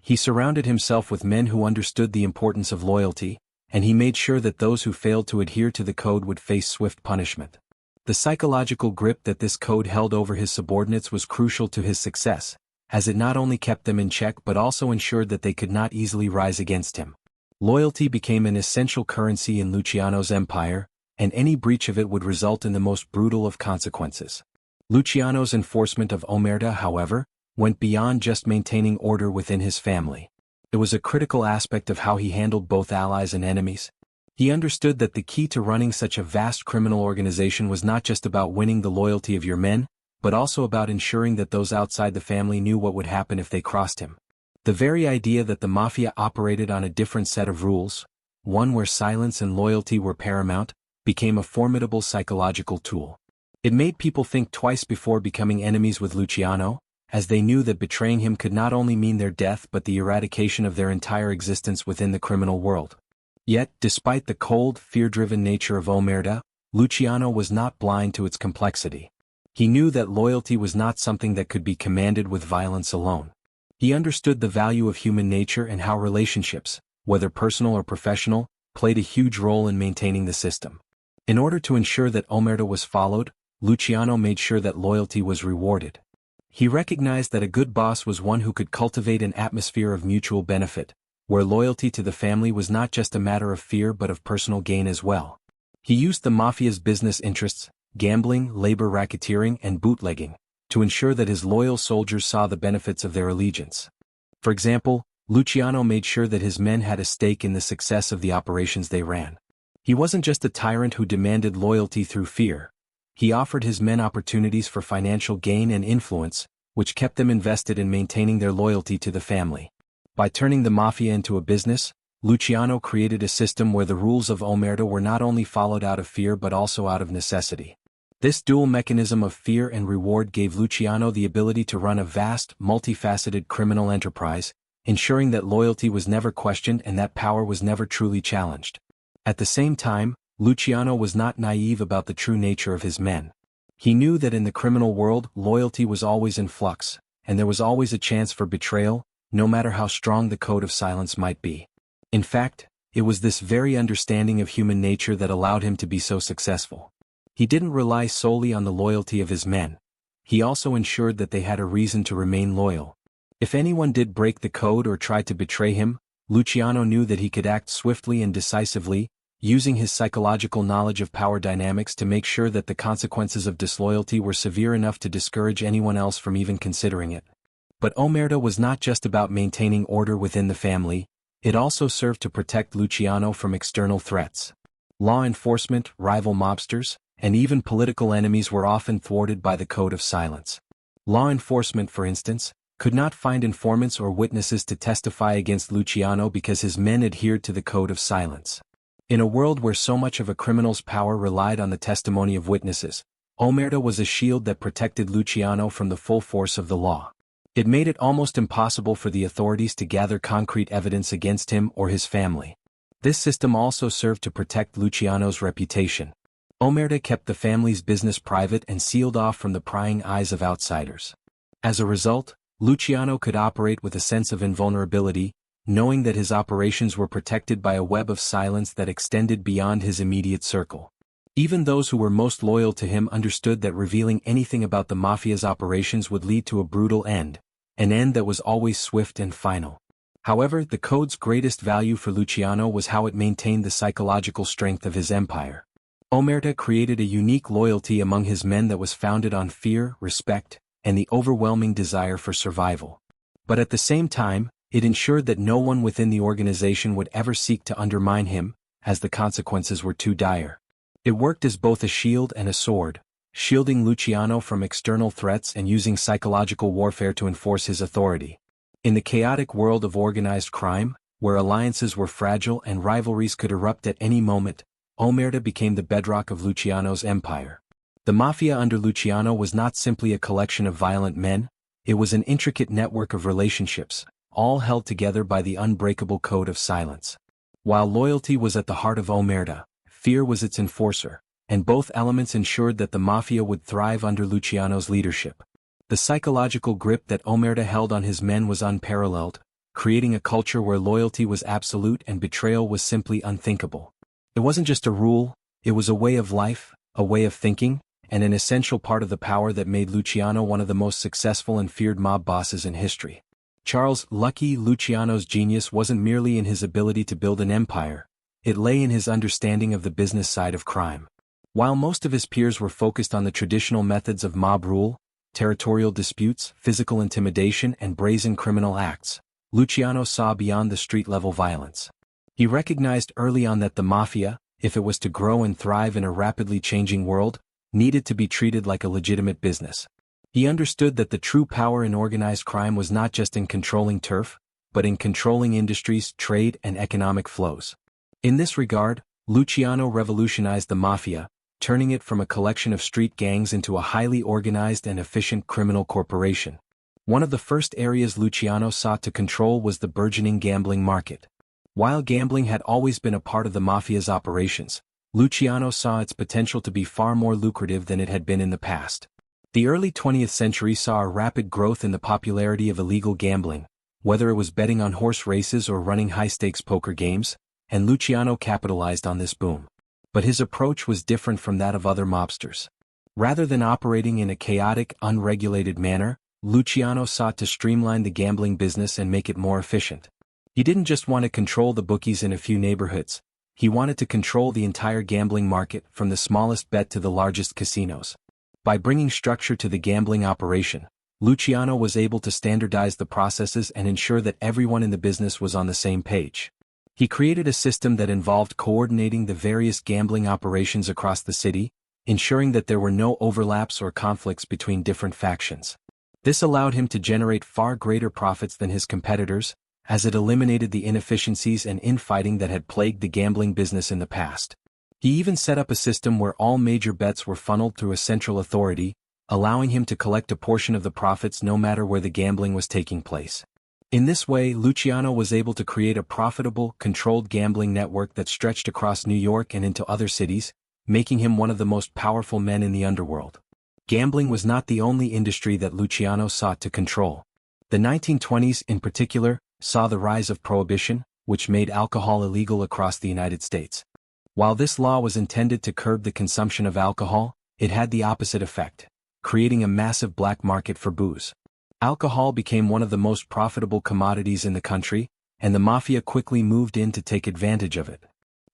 He surrounded himself with men who understood the importance of loyalty, and he made sure that those who failed to adhere to the code would face swift punishment. The psychological grip that this code held over his subordinates was crucial to his success, as it not only kept them in check but also ensured that they could not easily rise against him. Loyalty became an essential currency in Luciano's empire, and any breach of it would result in the most brutal of consequences. Luciano's enforcement of omerta, however, went beyond just maintaining order within his family. It was a critical aspect of how he handled both allies and enemies. He understood that the key to running such a vast criminal organization was not just about winning the loyalty of your men, but also about ensuring that those outside the family knew what would happen if they crossed him. The very idea that the Mafia operated on a different set of rules, one where silence and loyalty were paramount, became a formidable psychological tool. It made people think twice before becoming enemies with Luciano, as they knew that betraying him could not only mean their death but the eradication of their entire existence within the criminal world. Yet, despite the cold, fear-driven nature of omerta, Luciano was not blind to its complexity. He knew that loyalty was not something that could be commanded with violence alone. He understood the value of human nature and how relationships, whether personal or professional, played a huge role in maintaining the system. In order to ensure that omerta was followed, Luciano made sure that loyalty was rewarded. He recognized that a good boss was one who could cultivate an atmosphere of mutual benefit, where loyalty to the family was not just a matter of fear but of personal gain as well. He used the Mafia's business interests, gambling, labor racketeering, and bootlegging, to ensure that his loyal soldiers saw the benefits of their allegiance. For example, Luciano made sure that his men had a stake in the success of the operations they ran. He wasn't just a tyrant who demanded loyalty through fear. He offered his men opportunities for financial gain and influence, which kept them invested in maintaining their loyalty to the family. By turning the Mafia into a business, Luciano created a system where the rules of omerta were not only followed out of fear but also out of necessity. This dual mechanism of fear and reward gave Luciano the ability to run a vast, multifaceted criminal enterprise, ensuring that loyalty was never questioned and that power was never truly challenged. At the same time, Luciano was not naive about the true nature of his men. He knew that in the criminal world, loyalty was always in flux, and there was always a chance for betrayal, no matter how strong the code of silence might be. In fact, it was this very understanding of human nature that allowed him to be so successful. He didn't rely solely on the loyalty of his men. He also ensured that they had a reason to remain loyal. If anyone did break the code or tried to betray him, Luciano knew that he could act swiftly and decisively, using his psychological knowledge of power dynamics to make sure that the consequences of disloyalty were severe enough to discourage anyone else from even considering it. But omerta was not just about maintaining order within the family, it also served to protect Luciano from external threats. Law enforcement, rival mobsters, and even political enemies were often thwarted by the code of silence. Law enforcement, for instance, could not find informants or witnesses to testify against Luciano because his men adhered to the code of silence. In a world where so much of a criminal's power relied on the testimony of witnesses, omerta was a shield that protected Luciano from the full force of the law. It made it almost impossible for the authorities to gather concrete evidence against him or his family. This system also served to protect Luciano's reputation. Omerta kept the family's business private and sealed off from the prying eyes of outsiders. As a result, Luciano could operate with a sense of invulnerability, knowing that his operations were protected by a web of silence that extended beyond his immediate circle. Even those who were most loyal to him understood that revealing anything about the Mafia's operations would lead to a brutal end, an end that was always swift and final. However, the code's greatest value for Luciano was how it maintained the psychological strength of his empire. Omerta created a unique loyalty among his men that was founded on fear, respect, and the overwhelming desire for survival. But at the same time, it ensured that no one within the organization would ever seek to undermine him, as the consequences were too dire. It worked as both a shield and a sword, shielding Luciano from external threats and using psychological warfare to enforce his authority. In the chaotic world of organized crime, where alliances were fragile and rivalries could erupt at any moment, omerta became the bedrock of Luciano's empire. The Mafia under Luciano was not simply a collection of violent men, it was an intricate network of relationships, all held together by the unbreakable code of silence. While loyalty was at the heart of omerta, fear was its enforcer, and both elements ensured that the Mafia would thrive under Luciano's leadership. The psychological grip that omerta held on his men was unparalleled, creating a culture where loyalty was absolute and betrayal was simply unthinkable. It wasn't just a rule, it was a way of life, a way of thinking, and an essential part of the power that made Luciano one of the most successful and feared mob bosses in history. Charles Lucky Luciano's genius wasn't merely in his ability to build an empire, it lay in his understanding of the business side of crime. While most of his peers were focused on the traditional methods of mob rule, territorial disputes, physical intimidation, and brazen criminal acts, Luciano saw beyond the street-level violence. He recognized early on that the Mafia, if it was to grow and thrive in a rapidly changing world, needed to be treated like a legitimate business. He understood that the true power in organized crime was not just in controlling turf, but in controlling industries, trade, and economic flows. In this regard, Luciano revolutionized the Mafia, turning it from a collection of street gangs into a highly organized and efficient criminal corporation. One of the first areas Luciano sought to control was the burgeoning gambling market. While gambling had always been a part of the Mafia's operations, Luciano saw its potential to be far more lucrative than it had been in the past. The early 20th century saw a rapid growth in the popularity of illegal gambling, whether it was betting on horse races or running high-stakes poker games, and Luciano capitalized on this boom. But his approach was different from that of other mobsters. Rather than operating in a chaotic, unregulated manner, Luciano sought to streamline the gambling business and make it more efficient. He didn't just want to control the bookies in a few neighborhoods, he wanted to control the entire gambling market from the smallest bet to the largest casinos. By bringing structure to the gambling operation, Luciano was able to standardize the processes and ensure that everyone in the business was on the same page. He created a system that involved coordinating the various gambling operations across the city, ensuring that there were no overlaps or conflicts between different factions. This allowed him to generate far greater profits than his competitors, as it eliminated the inefficiencies and infighting that had plagued the gambling business in the past. He even set up a system where all major bets were funneled through a central authority, allowing him to collect a portion of the profits no matter where the gambling was taking place. In this way, Luciano was able to create a profitable, controlled gambling network that stretched across New York and into other cities, making him one of the most powerful men in the underworld. Gambling was not the only industry that Luciano sought to control. The 1920s, in particular, saw the rise of prohibition, which made alcohol illegal across the United States. While this law was intended to curb the consumption of alcohol, it had the opposite effect, creating a massive black market for booze. Alcohol became one of the most profitable commodities in the country, and the Mafia quickly moved in to take advantage of it.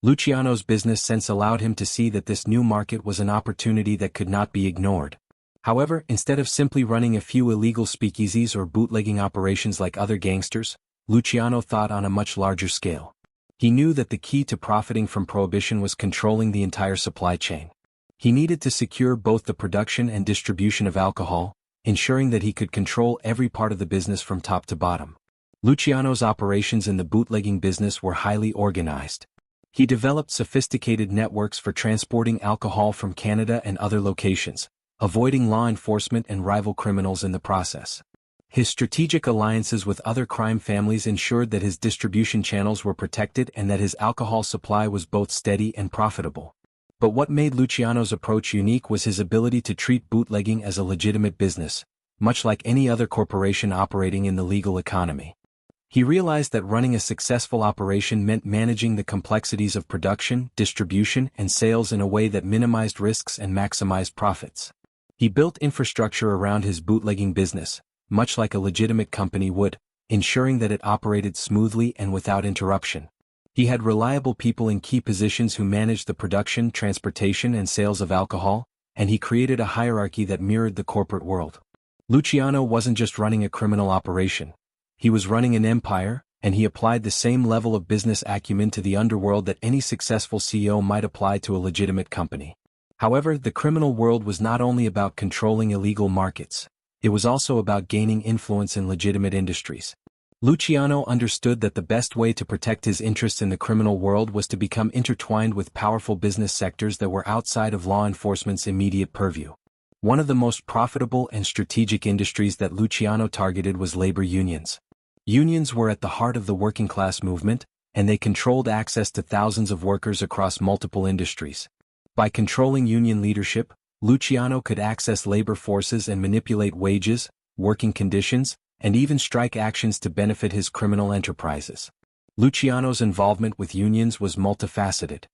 Luciano's business sense allowed him to see that this new market was an opportunity that could not be ignored. However, instead of simply running a few illegal speakeasies or bootlegging operations like other gangsters, Luciano thought on a much larger scale. He knew that the key to profiting from prohibition was controlling the entire supply chain. He needed to secure both the production and distribution of alcohol, ensuring that he could control every part of the business from top to bottom. Luciano's operations in the bootlegging business were highly organized. He developed sophisticated networks for transporting alcohol from Canada and other locations, avoiding law enforcement and rival criminals in the process. His strategic alliances with other crime families ensured that his distribution channels were protected and that his alcohol supply was both steady and profitable. But what made Luciano's approach unique was his ability to treat bootlegging as a legitimate business, much like any other corporation operating in the legal economy. He realized that running a successful operation meant managing the complexities of production, distribution, and sales in a way that minimized risks and maximized profits. He built infrastructure around his bootlegging business, much like a legitimate company would, ensuring that it operated smoothly and without interruption. He had reliable people in key positions who managed the production, transportation, and sales of alcohol, and he created a hierarchy that mirrored the corporate world. Luciano wasn't just running a criminal operation. He was running an empire, and he applied the same level of business acumen to the underworld that any successful CEO might apply to a legitimate company. However, the criminal world was not only about controlling illegal markets, it was also about gaining influence in legitimate industries. Luciano understood that the best way to protect his interests in the criminal world was to become intertwined with powerful business sectors that were outside of law enforcement's immediate purview. One of the most profitable and strategic industries that Luciano targeted was labor unions. Unions were at the heart of the working-class movement, and they controlled access to thousands of workers across multiple industries. By controlling union leadership, Luciano could access labor forces and manipulate wages, working conditions, and even strike actions to benefit his criminal enterprises. Luciano's involvement with unions was multifaceted.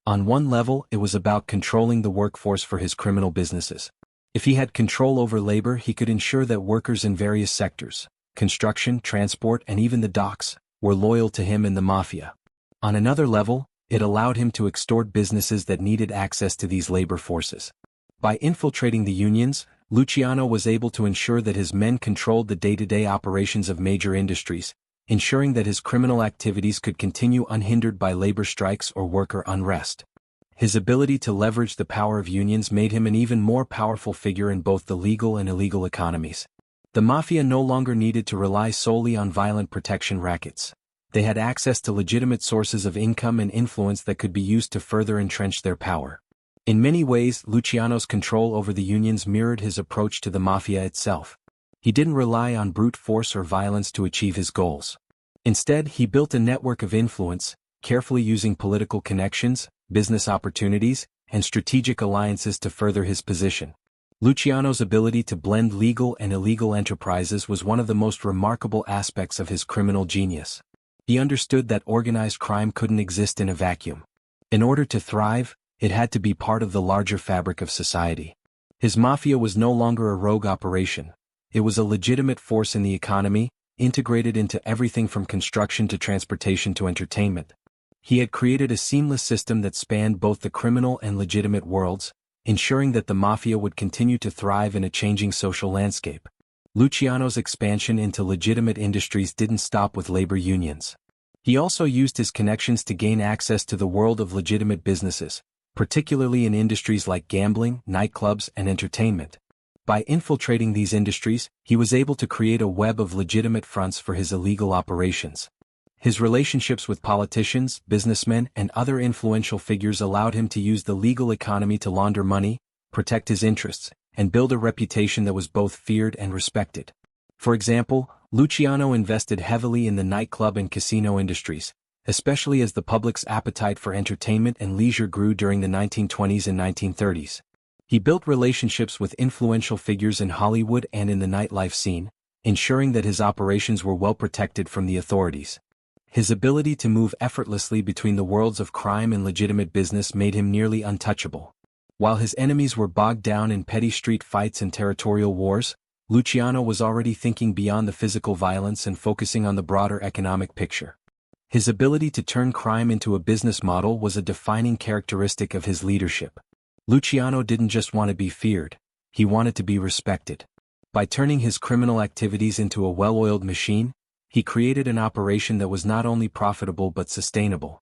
On one level, it was about controlling the workforce for his criminal businesses. If he had control over labor, he could ensure that workers in various sectors, construction, transport, and even the docks, were loyal to him and the Mafia. On another level, it allowed him to extort businesses that needed access to these labor forces. By infiltrating the unions, Luciano was able to ensure that his men controlled the day-to-day operations of major industries, ensuring that his criminal activities could continue unhindered by labor strikes or worker unrest. His ability to leverage the power of unions made him an even more powerful figure in both the legal and illegal economies. The Mafia no longer needed to rely solely on violent protection rackets. They had access to legitimate sources of income and influence that could be used to further entrench their power. In many ways, Luciano's control over the unions mirrored his approach to the Mafia itself. He didn't rely on brute force or violence to achieve his goals. Instead, he built a network of influence, carefully using political connections, business opportunities, and strategic alliances to further his position. Luciano's ability to blend legal and illegal enterprises was one of the most remarkable aspects of his criminal genius. He understood that organized crime couldn't exist in a vacuum. In order to thrive, it had to be part of the larger fabric of society. His Mafia was no longer a rogue operation. It was a legitimate force in the economy, integrated into everything from construction to transportation to entertainment. He had created a seamless system that spanned both the criminal and legitimate worlds, ensuring that the Mafia would continue to thrive in a changing social landscape. Luciano's expansion into legitimate industries didn't stop with labor unions. He also used his connections to gain access to the world of legitimate businesses, particularly in industries like gambling, nightclubs, and entertainment. By infiltrating these industries, he was able to create a web of legitimate fronts for his illegal operations. His relationships with politicians, businessmen, and other influential figures allowed him to use the legal economy to launder money, protect his interests, and build a reputation that was both feared and respected. For example, Luciano invested heavily in the nightclub and casino industries, especially as the public's appetite for entertainment and leisure grew during the 1920s and 1930s. He built relationships with influential figures in Hollywood and in the nightlife scene, ensuring that his operations were well protected from the authorities. His ability to move effortlessly between the worlds of crime and legitimate business made him nearly untouchable. While his enemies were bogged down in petty street fights and territorial wars, Luciano was already thinking beyond the physical violence and focusing on the broader economic picture. His ability to turn crime into a business model was a defining characteristic of his leadership. Luciano didn't just want to be feared, he wanted to be respected. By turning his criminal activities into a well-oiled machine, he created an operation that was not only profitable but sustainable.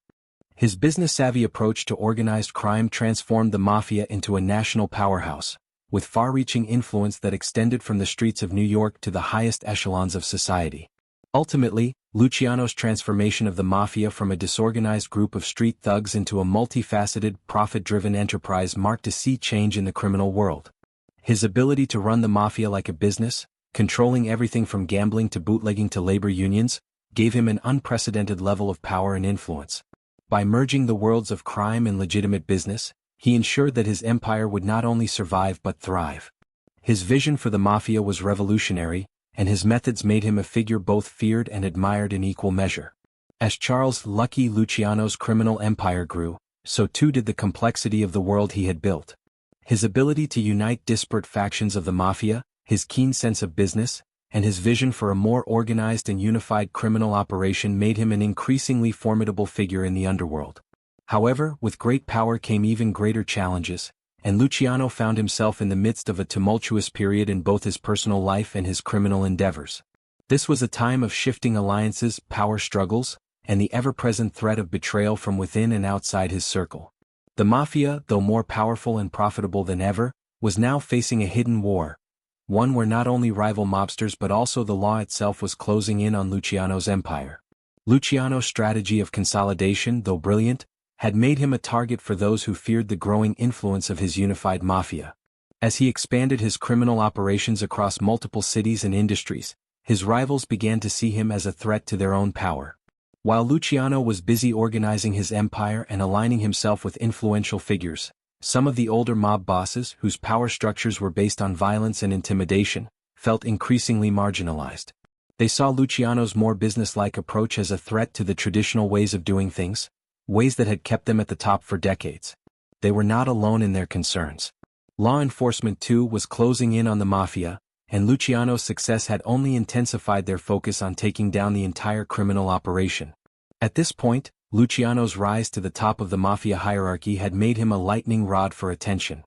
His business-savvy approach to organized crime transformed the Mafia into a national powerhouse, with far-reaching influence that extended from the streets of New York to the highest echelons of society. Ultimately, Luciano's transformation of the Mafia from a disorganized group of street thugs into a multifaceted, profit-driven enterprise marked a sea change in the criminal world. His ability to run the Mafia like a business, controlling everything from gambling to bootlegging to labor unions, gave him an unprecedented level of power and influence. By merging the worlds of crime and legitimate business, he ensured that his empire would not only survive but thrive. His vision for the Mafia was revolutionary, and his methods made him a figure both feared and admired in equal measure. As Charles Lucky Luciano's criminal empire grew, so too did the complexity of the world he had built. His ability to unite disparate factions of the Mafia, his keen sense of business, and his vision for a more organized and unified criminal operation made him an increasingly formidable figure in the underworld. However, with great power came even greater challenges, and Luciano found himself in the midst of a tumultuous period in both his personal life and his criminal endeavors. This was a time of shifting alliances, power struggles, and the ever-present threat of betrayal from within and outside his circle. The Mafia, though more powerful and profitable than ever, was now facing a hidden war, one where not only rival mobsters but also the law itself was closing in on Luciano's empire. Luciano's strategy of consolidation, though brilliant, had made him a target for those who feared the growing influence of his unified Mafia. As he expanded his criminal operations across multiple cities and industries, his rivals began to see him as a threat to their own power. While Luciano was busy organizing his empire and aligning himself with influential figures, some of the older mob bosses, whose power structures were based on violence and intimidation, felt increasingly marginalized. They saw Luciano's more businesslike approach as a threat to the traditional ways of doing things, ways that had kept them at the top for decades. They were not alone in their concerns. Law enforcement too was closing in on the Mafia, and Luciano's success had only intensified their focus on taking down the entire criminal operation. At this point, Luciano's rise to the top of the Mafia hierarchy had made him a lightning rod for attention.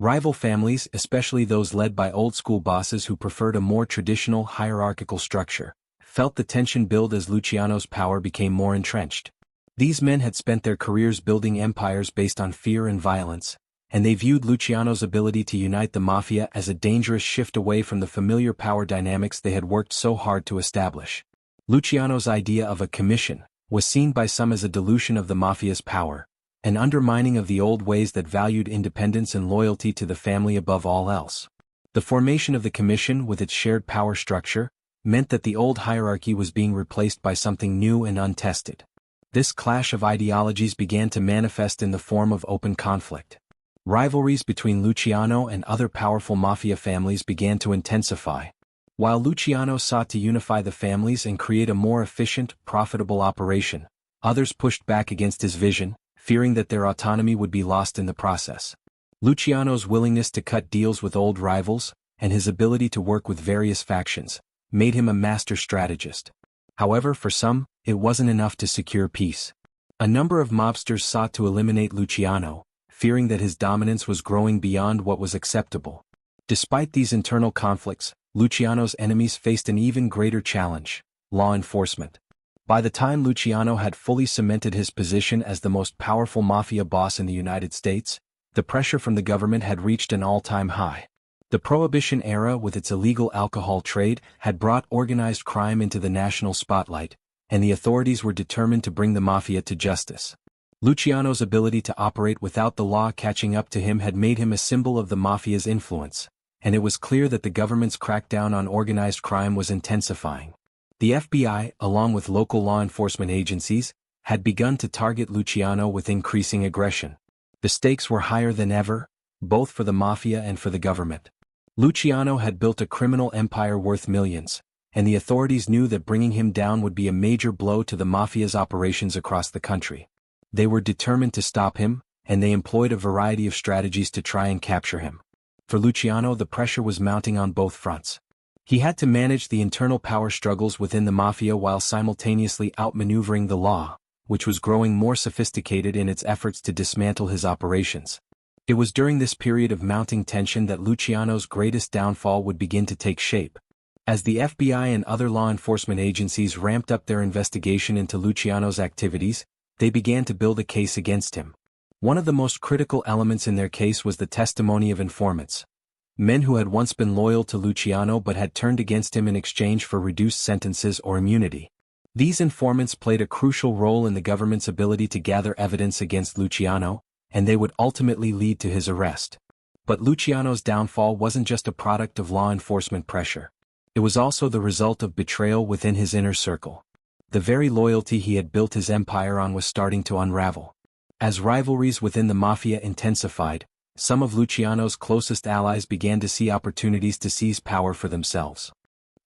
Rival families, especially those led by old-school bosses who preferred a more traditional hierarchical structure, felt the tension build as Luciano's power became more entrenched. These men had spent their careers building empires based on fear and violence, and they viewed Luciano's ability to unite the Mafia as a dangerous shift away from the familiar power dynamics they had worked so hard to establish. Luciano's idea of a commission was seen by some as a dilution of the Mafia's power, an undermining of the old ways that valued independence and loyalty to the family above all else. The formation of the commission with its shared power structure meant that the old hierarchy was being replaced by something new and untested. This clash of ideologies began to manifest in the form of open conflict. Rivalries between Luciano and other powerful Mafia families began to intensify. While Luciano sought to unify the families and create a more efficient, profitable operation, others pushed back against his vision, fearing that their autonomy would be lost in the process. Luciano's willingness to cut deals with old rivals, and his ability to work with various factions, made him a master strategist. However, for some, it wasn't enough to secure peace. A number of mobsters sought to eliminate Luciano, fearing that his dominance was growing beyond what was acceptable. Despite these internal conflicts, Luciano's enemies faced an even greater challenge: law enforcement. By the time Luciano had fully cemented his position as the most powerful Mafia boss in the United States, the pressure from the government had reached an all-time high. The Prohibition era with its illegal alcohol trade had brought organized crime into the national spotlight, and the authorities were determined to bring the Mafia to justice. Luciano's ability to operate without the law catching up to him had made him a symbol of the Mafia's influence, and it was clear that the government's crackdown on organized crime was intensifying. The FBI, along with local law enforcement agencies, had begun to target Luciano with increasing aggression. The stakes were higher than ever, both for the Mafia and for the government. Luciano had built a criminal empire worth millions, and the authorities knew that bringing him down would be a major blow to the Mafia's operations across the country. They were determined to stop him, and they employed a variety of strategies to try and capture him. For Luciano, the pressure was mounting on both fronts. He had to manage the internal power struggles within the Mafia while simultaneously outmaneuvering the law, which was growing more sophisticated in its efforts to dismantle his operations. It was during this period of mounting tension that Luciano's greatest downfall would begin to take shape. As the FBI and other law enforcement agencies ramped up their investigation into Luciano's activities, they began to build a case against him. One of the most critical elements in their case was the testimony of informants. Men who had once been loyal to Luciano but had turned against him in exchange for reduced sentences or immunity. These informants played a crucial role in the government's ability to gather evidence against Luciano, and they would ultimately lead to his arrest. But Luciano's downfall wasn't just a product of law enforcement pressure. It was also the result of betrayal within his inner circle. The very loyalty he had built his empire on was starting to unravel. As rivalries within the Mafia intensified, some of Luciano's closest allies began to see opportunities to seize power for themselves.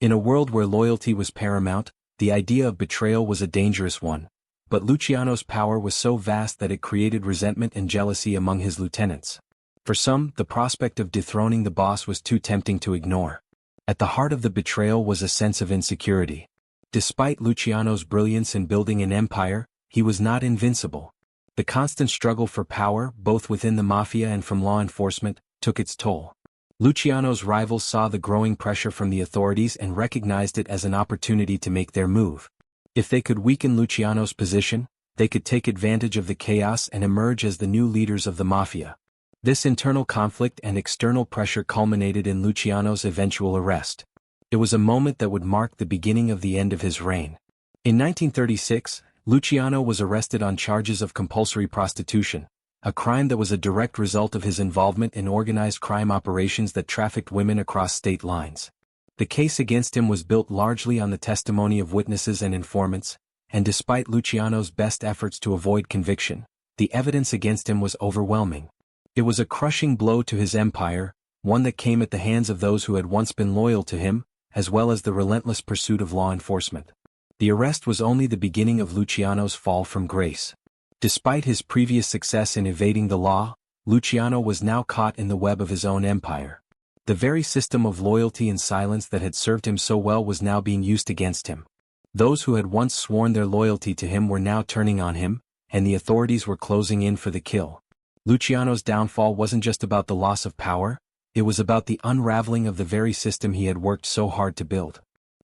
In a world where loyalty was paramount, the idea of betrayal was a dangerous one, but Luciano's power was so vast that it created resentment and jealousy among his lieutenants. For some, the prospect of dethroning the boss was too tempting to ignore. At the heart of the betrayal was a sense of insecurity. Despite Luciano's brilliance in building an empire, he was not invincible. The constant struggle for power, both within the Mafia and from law enforcement, took its toll. Luciano's rivals saw the growing pressure from the authorities and recognized it as an opportunity to make their move. If they could weaken Luciano's position, they could take advantage of the chaos and emerge as the new leaders of the Mafia. This internal conflict and external pressure culminated in Luciano's eventual arrest. It was a moment that would mark the beginning of the end of his reign. In 1936, Luciano was arrested on charges of compulsory prostitution, a crime that was a direct result of his involvement in organized crime operations that trafficked women across state lines. The case against him was built largely on the testimony of witnesses and informants, and despite Luciano's best efforts to avoid conviction, the evidence against him was overwhelming. It was a crushing blow to his empire, one that came at the hands of those who had once been loyal to him, as well as the relentless pursuit of law enforcement. The arrest was only the beginning of Luciano's fall from grace. Despite his previous success in evading the law, Luciano was now caught in the web of his own empire. The very system of loyalty and silence that had served him so well was now being used against him. Those who had once sworn their loyalty to him were now turning on him, and the authorities were closing in for the kill. Luciano's downfall wasn't just about the loss of power, it was about the unraveling of the very system he had worked so hard to build.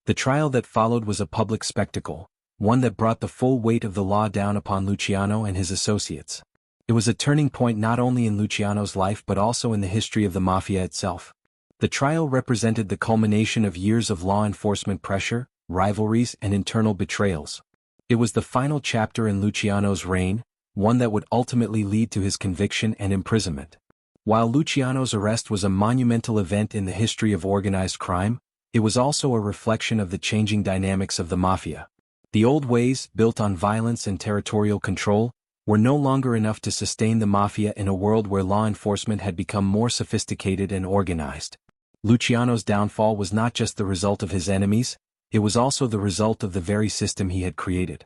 The trial that followed was a public spectacle, one that brought the full weight of the law down upon Luciano and his associates. It was a turning point not only in Luciano's life but also in the history of the Mafia itself. The trial represented the culmination of years of law enforcement pressure, rivalries, and internal betrayals. It was the final chapter in Luciano's reign, one that would ultimately lead to his conviction and imprisonment. While Luciano's arrest was a monumental event in the history of organized crime, it was also a reflection of the changing dynamics of the Mafia. The old ways, built on violence and territorial control, were no longer enough to sustain the Mafia in a world where law enforcement had become more sophisticated and organized. Luciano's downfall was not just the result of his enemies, it was also the result of the very system he had created.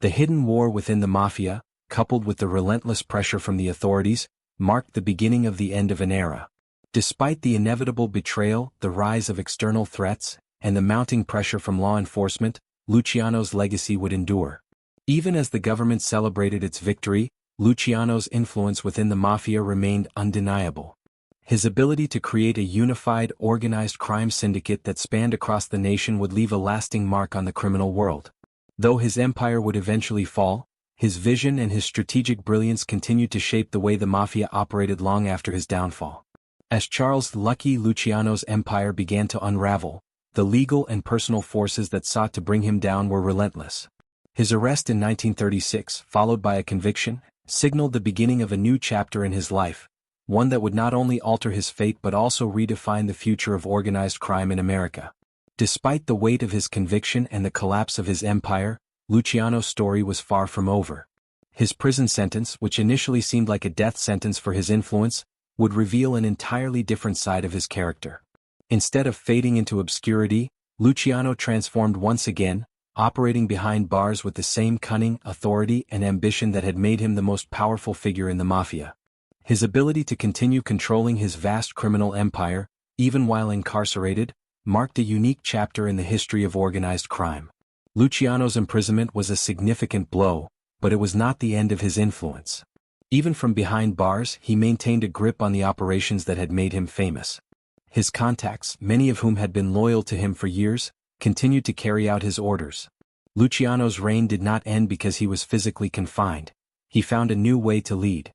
The hidden war within the Mafia, coupled with the relentless pressure from the authorities, marked the beginning of the end of an era. Despite the inevitable betrayal, the rise of external threats, and the mounting pressure from law enforcement, Luciano's legacy would endure. Even as the government celebrated its victory, Luciano's influence within the Mafia remained undeniable. His ability to create a unified, organized crime syndicate that spanned across the nation would leave a lasting mark on the criminal world. Though his empire would eventually fall, his vision and his strategic brilliance continued to shape the way the Mafia operated long after his downfall. As Charles Lucky Luciano's empire began to unravel, the legal and personal forces that sought to bring him down were relentless. His arrest in 1936, followed by a conviction, signaled the beginning of a new chapter in his life, one that would not only alter his fate but also redefine the future of organized crime in America. Despite the weight of his conviction and the collapse of his empire, Luciano's story was far from over. His prison sentence, which initially seemed like a death sentence for his influence, would reveal an entirely different side of his character. Instead of fading into obscurity, Luciano transformed once again, operating behind bars with the same cunning, authority, and ambition that had made him the most powerful figure in the Mafia. His ability to continue controlling his vast criminal empire, even while incarcerated, marked a unique chapter in the history of organized crime. Luciano's imprisonment was a significant blow, but it was not the end of his influence. Even from behind bars, he maintained a grip on the operations that had made him famous. His contacts, many of whom had been loyal to him for years, continued to carry out his orders. Luciano's reign did not end because he was physically confined. He found a new way to lead.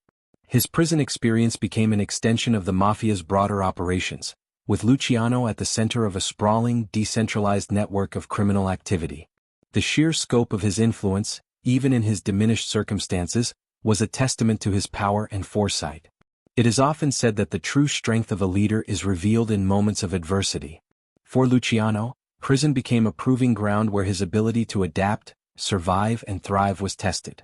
His prison experience became an extension of the Mafia's broader operations, with Luciano at the center of a sprawling, decentralized network of criminal activity. The sheer scope of his influence, even in his diminished circumstances, was a testament to his power and foresight. It is often said that the true strength of a leader is revealed in moments of adversity. For Luciano, prison became a proving ground where his ability to adapt, survive, and thrive was tested.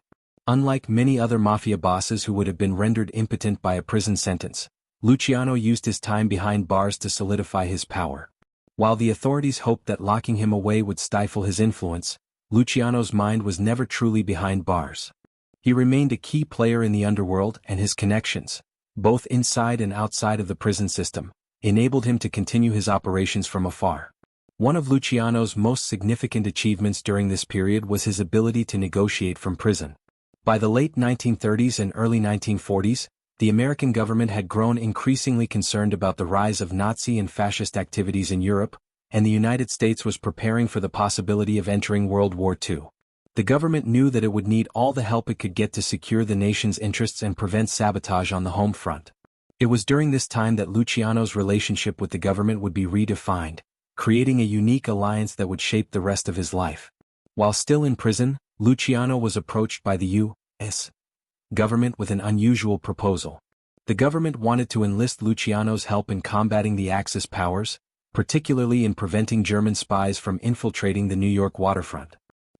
Unlike many other Mafia bosses who would have been rendered impotent by a prison sentence, Luciano used his time behind bars to solidify his power. While the authorities hoped that locking him away would stifle his influence, Luciano's mind was never truly behind bars. He remained a key player in the underworld, and his connections, both inside and outside of the prison system, enabled him to continue his operations from afar. One of Luciano's most significant achievements during this period was his ability to negotiate from prison. By the late 1930s and early 1940s, the American government had grown increasingly concerned about the rise of Nazi and fascist activities in Europe, and the United States was preparing for the possibility of entering World War II. The government knew that it would need all the help it could get to secure the nation's interests and prevent sabotage on the home front. It was during this time that Luciano's relationship with the government would be redefined, creating a unique alliance that would shape the rest of his life. While still in prison, Luciano was approached by the U.S. government with an unusual proposal. The government wanted to enlist Luciano's help in combating the Axis powers, particularly in preventing German spies from infiltrating the New York waterfront.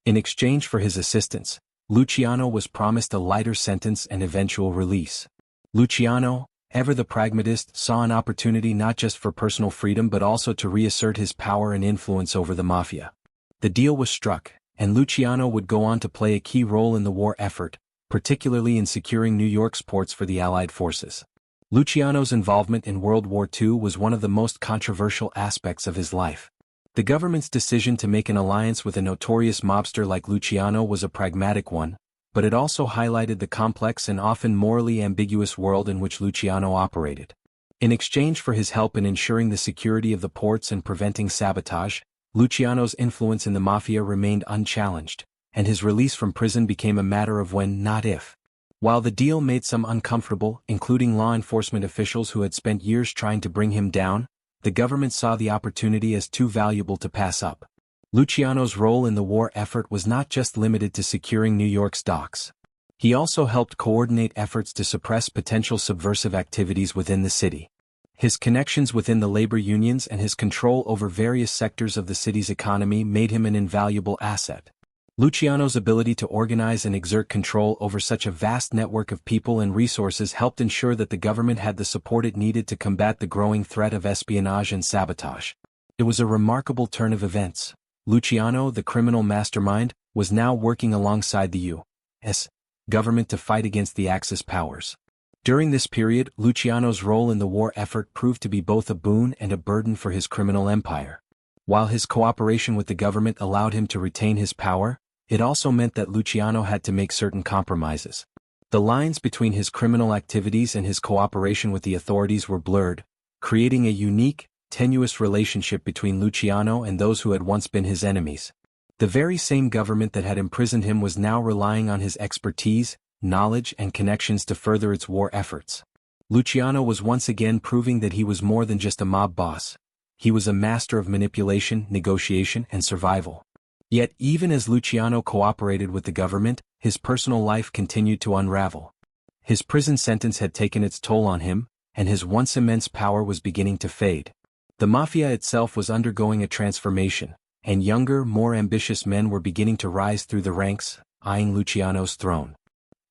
In exchange for his assistance, Luciano was promised a lighter sentence and eventual release. Luciano, ever the pragmatist, saw an opportunity not just for personal freedom but also to reassert his power and influence over the Mafia. The deal was struck, and Luciano would go on to play a key role in the war effort, particularly in securing New York's ports for the Allied forces. Luciano's involvement in World War II was one of the most controversial aspects of his life. The government's decision to make an alliance with a notorious mobster like Luciano was a pragmatic one, but it also highlighted the complex and often morally ambiguous world in which Luciano operated. In exchange for his help in ensuring the security of the ports and preventing sabotage, Luciano's influence in the Mafia remained unchallenged, and his release from prison became a matter of when, not if. While the deal made some uncomfortable, including law enforcement officials who had spent years trying to bring him down, the government saw the opportunity as too valuable to pass up. Luciano's role in the war effort was not just limited to securing New York's docks. He also helped coordinate efforts to suppress potential subversive activities within the city. His connections within the labor unions and his control over various sectors of the city's economy made him an invaluable asset. Luciano's ability to organize and exert control over such a vast network of people and resources helped ensure that the government had the support it needed to combat the growing threat of espionage and sabotage. It was a remarkable turn of events. Luciano, the criminal mastermind, was now working alongside the U.S. government to fight against the Axis powers. During this period, Luciano's role in the war effort proved to be both a boon and a burden for his criminal empire. While his cooperation with the government allowed him to retain his power, it also meant that Luciano had to make certain compromises. The lines between his criminal activities and his cooperation with the authorities were blurred, creating a unique, tenuous relationship between Luciano and those who had once been his enemies. The very same government that had imprisoned him was now relying on his expertise, knowledge and connections to further its war efforts. Luciano was once again proving that he was more than just a mob boss. He was a master of manipulation, negotiation and survival. Yet even as Luciano cooperated with the government, his personal life continued to unravel. His prison sentence had taken its toll on him, and his once immense power was beginning to fade. The Mafia itself was undergoing a transformation, and younger, more ambitious men were beginning to rise through the ranks, eyeing Luciano's throne.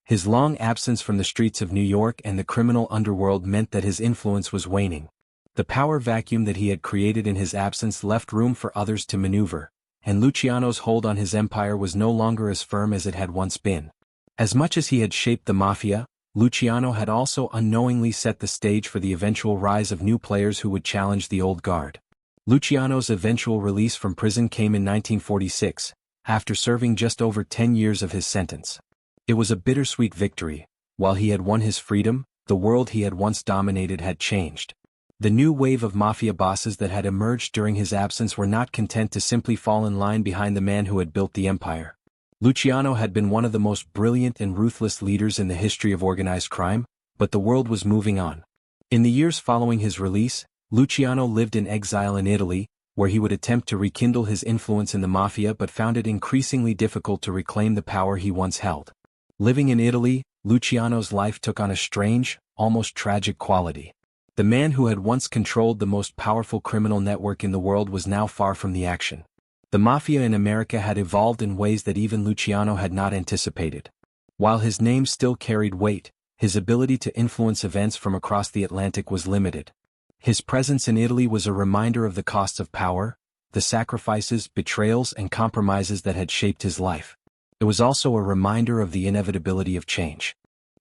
His long absence from the streets of New York and the criminal underworld meant that his influence was waning. The power vacuum that he had created in his absence left room for others to maneuver, and Luciano's hold on his empire was no longer as firm as it had once been. As much as he had shaped the Mafia, Luciano had also unknowingly set the stage for the eventual rise of new players who would challenge the old guard. Luciano's eventual release from prison came in 1946, after serving just over 10 years of his sentence. It was a bittersweet victory. While he had won his freedom, the world he had once dominated had changed. The new wave of Mafia bosses that had emerged during his absence were not content to simply fall in line behind the man who had built the empire. Luciano had been one of the most brilliant and ruthless leaders in the history of organized crime, but the world was moving on. In the years following his release, Luciano lived in exile in Italy, where he would attempt to rekindle his influence in the Mafia but found it increasingly difficult to reclaim the power he once held. Living in Italy, Luciano's life took on a strange, almost tragic quality. The man who had once controlled the most powerful criminal network in the world was now far from the action. The Mafia in America had evolved in ways that even Luciano had not anticipated. While his name still carried weight, his ability to influence events from across the Atlantic was limited. His presence in Italy was a reminder of the costs of power, the sacrifices, betrayals, and compromises that had shaped his life. It was also a reminder of the inevitability of change.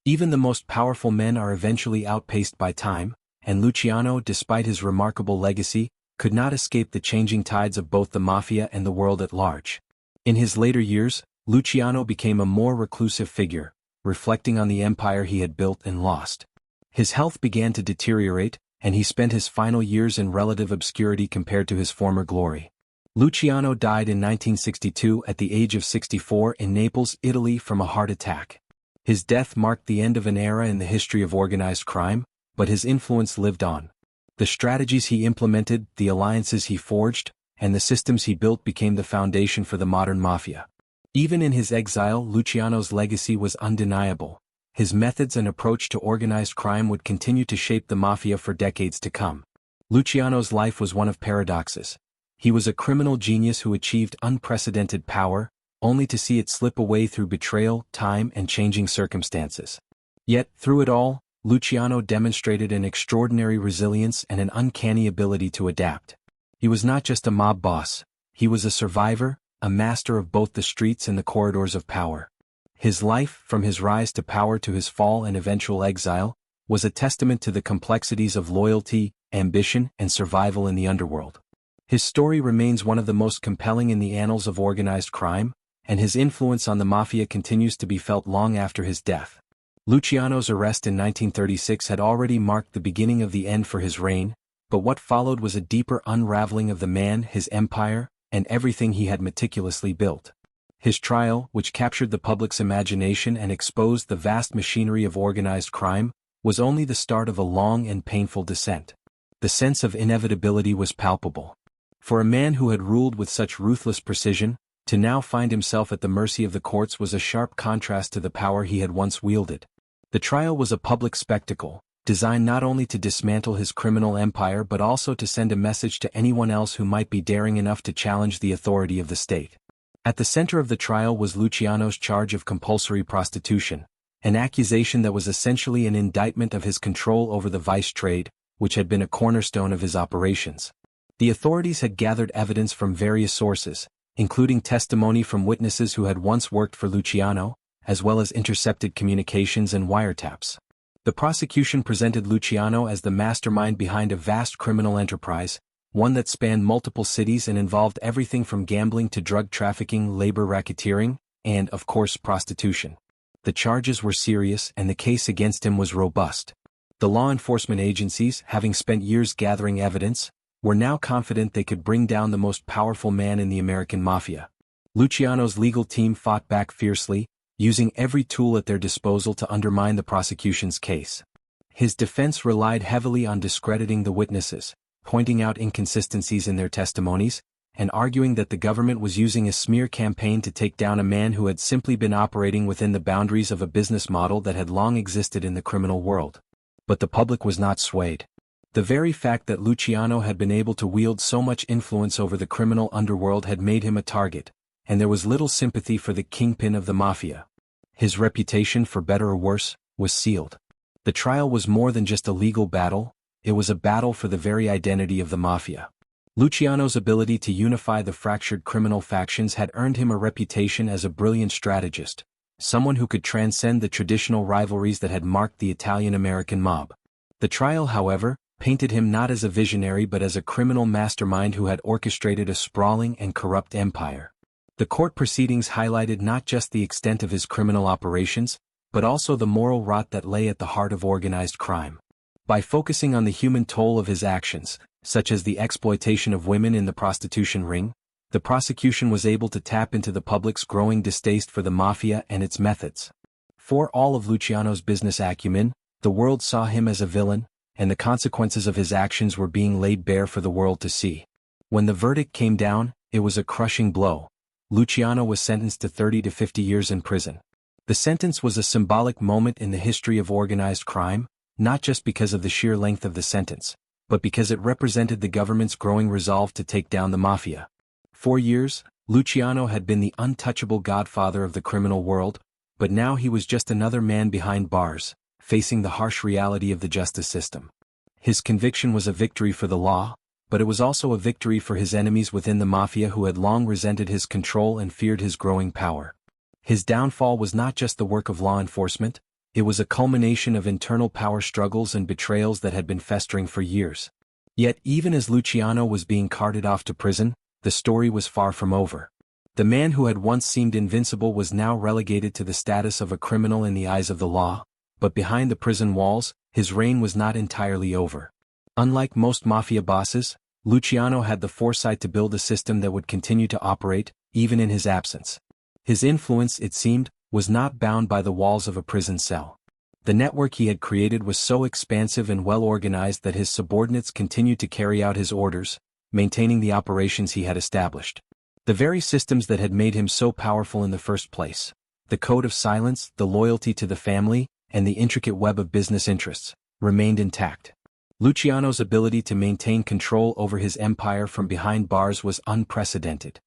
Even the most powerful men are eventually outpaced by time, and Luciano, despite his remarkable legacy, could not escape the changing tides of both the Mafia and the world at large. In his later years, Luciano became a more reclusive figure, reflecting on the empire he had built and lost. His health began to deteriorate, and he spent his final years in relative obscurity compared to his former glory. Luciano died in 1962 at the age of 64 in Naples, Italy from a heart attack. His death marked the end of an era in the history of organized crime, but his influence lived on. The strategies he implemented, the alliances he forged, and the systems he built became the foundation for the modern Mafia. Even in his exile, Luciano's legacy was undeniable. His methods and approach to organized crime would continue to shape the Mafia for decades to come. Luciano's life was one of paradoxes. He was a criminal genius who achieved unprecedented power, only to see it slip away through betrayal, time, and changing circumstances. Yet, through it all, Luciano demonstrated an extraordinary resilience and an uncanny ability to adapt. He was not just a mob boss, he was a survivor, a master of both the streets and the corridors of power. His life, from his rise to power to his fall and eventual exile, was a testament to the complexities of loyalty, ambition, and survival in the underworld. His story remains one of the most compelling in the annals of organized crime, and his influence on the Mafia continues to be felt long after his death. Luciano's arrest in 1936 had already marked the beginning of the end for his reign, but what followed was a deeper unraveling of the man, his empire, and everything he had meticulously built. His trial, which captured the public's imagination and exposed the vast machinery of organized crime, was only the start of a long and painful descent. The sense of inevitability was palpable. For a man who had ruled with such ruthless precision, to now find himself at the mercy of the courts was a sharp contrast to the power he had once wielded. The trial was a public spectacle, designed not only to dismantle his criminal empire but also to send a message to anyone else who might be daring enough to challenge the authority of the state. At the center of the trial was Luciano's charge of compulsory prostitution, an accusation that was essentially an indictment of his control over the vice trade, which had been a cornerstone of his operations. The authorities had gathered evidence from various sources, including testimony from witnesses who had once worked for Luciano, as well as intercepted communications and wiretaps. The prosecution presented Luciano as the mastermind behind a vast criminal enterprise, one that spanned multiple cities and involved everything from gambling to drug trafficking, labor racketeering, and, of course, prostitution. The charges were serious and the case against him was robust. The law enforcement agencies, having spent years gathering evidence, were now confident they could bring down the most powerful man in the American Mafia. Luciano's legal team fought back fiercely, using every tool at their disposal to undermine the prosecution's case. His defense relied heavily on discrediting the witnesses, pointing out inconsistencies in their testimonies, and arguing that the government was using a smear campaign to take down a man who had simply been operating within the boundaries of a business model that had long existed in the criminal world. But the public was not swayed. The very fact that Luciano had been able to wield so much influence over the criminal underworld had made him a target, and there was little sympathy for the kingpin of the Mafia. His reputation, for better or worse, was sealed. The trial was more than just a legal battle, it was a battle for the very identity of the Mafia. Luciano's ability to unify the fractured criminal factions had earned him a reputation as a brilliant strategist, someone who could transcend the traditional rivalries that had marked the Italian-American mob. The trial, however, painted him not as a visionary but as a criminal mastermind who had orchestrated a sprawling and corrupt empire. The court proceedings highlighted not just the extent of his criminal operations, but also the moral rot that lay at the heart of organized crime. By focusing on the human toll of his actions, such as the exploitation of women in the prostitution ring, the prosecution was able to tap into the public's growing distaste for the Mafia and its methods. For all of Luciano's business acumen, the world saw him as a villain, and the consequences of his actions were being laid bare for the world to see. When the verdict came down, it was a crushing blow. Luciano was sentenced to 30 to 50 years in prison. The sentence was a symbolic moment in the history of organized crime, not just because of the sheer length of the sentence, but because it represented the government's growing resolve to take down the Mafia. For years, Luciano had been the untouchable godfather of the criminal world, but now he was just another man behind bars, facing the harsh reality of the justice system. His conviction was a victory for the law, but it was also a victory for his enemies within the Mafia who had long resented his control and feared his growing power. His downfall was not just the work of law enforcement, it was a culmination of internal power struggles and betrayals that had been festering for years. Yet even as Luciano was being carted off to prison, the story was far from over. The man who had once seemed invincible was now relegated to the status of a criminal in the eyes of the law, but behind the prison walls, his reign was not entirely over. Unlike most Mafia bosses, Luciano had the foresight to build a system that would continue to operate, even in his absence. His influence, it seemed, was not bound by the walls of a prison cell. The network he had created was so expansive and well-organized that his subordinates continued to carry out his orders, maintaining the operations he had established. The very systems that had made him so powerful in the first place, the code of silence, the loyalty to the family, and the intricate web of business interests, remained intact. Luciano's ability to maintain control over his empire from behind bars was unprecedented.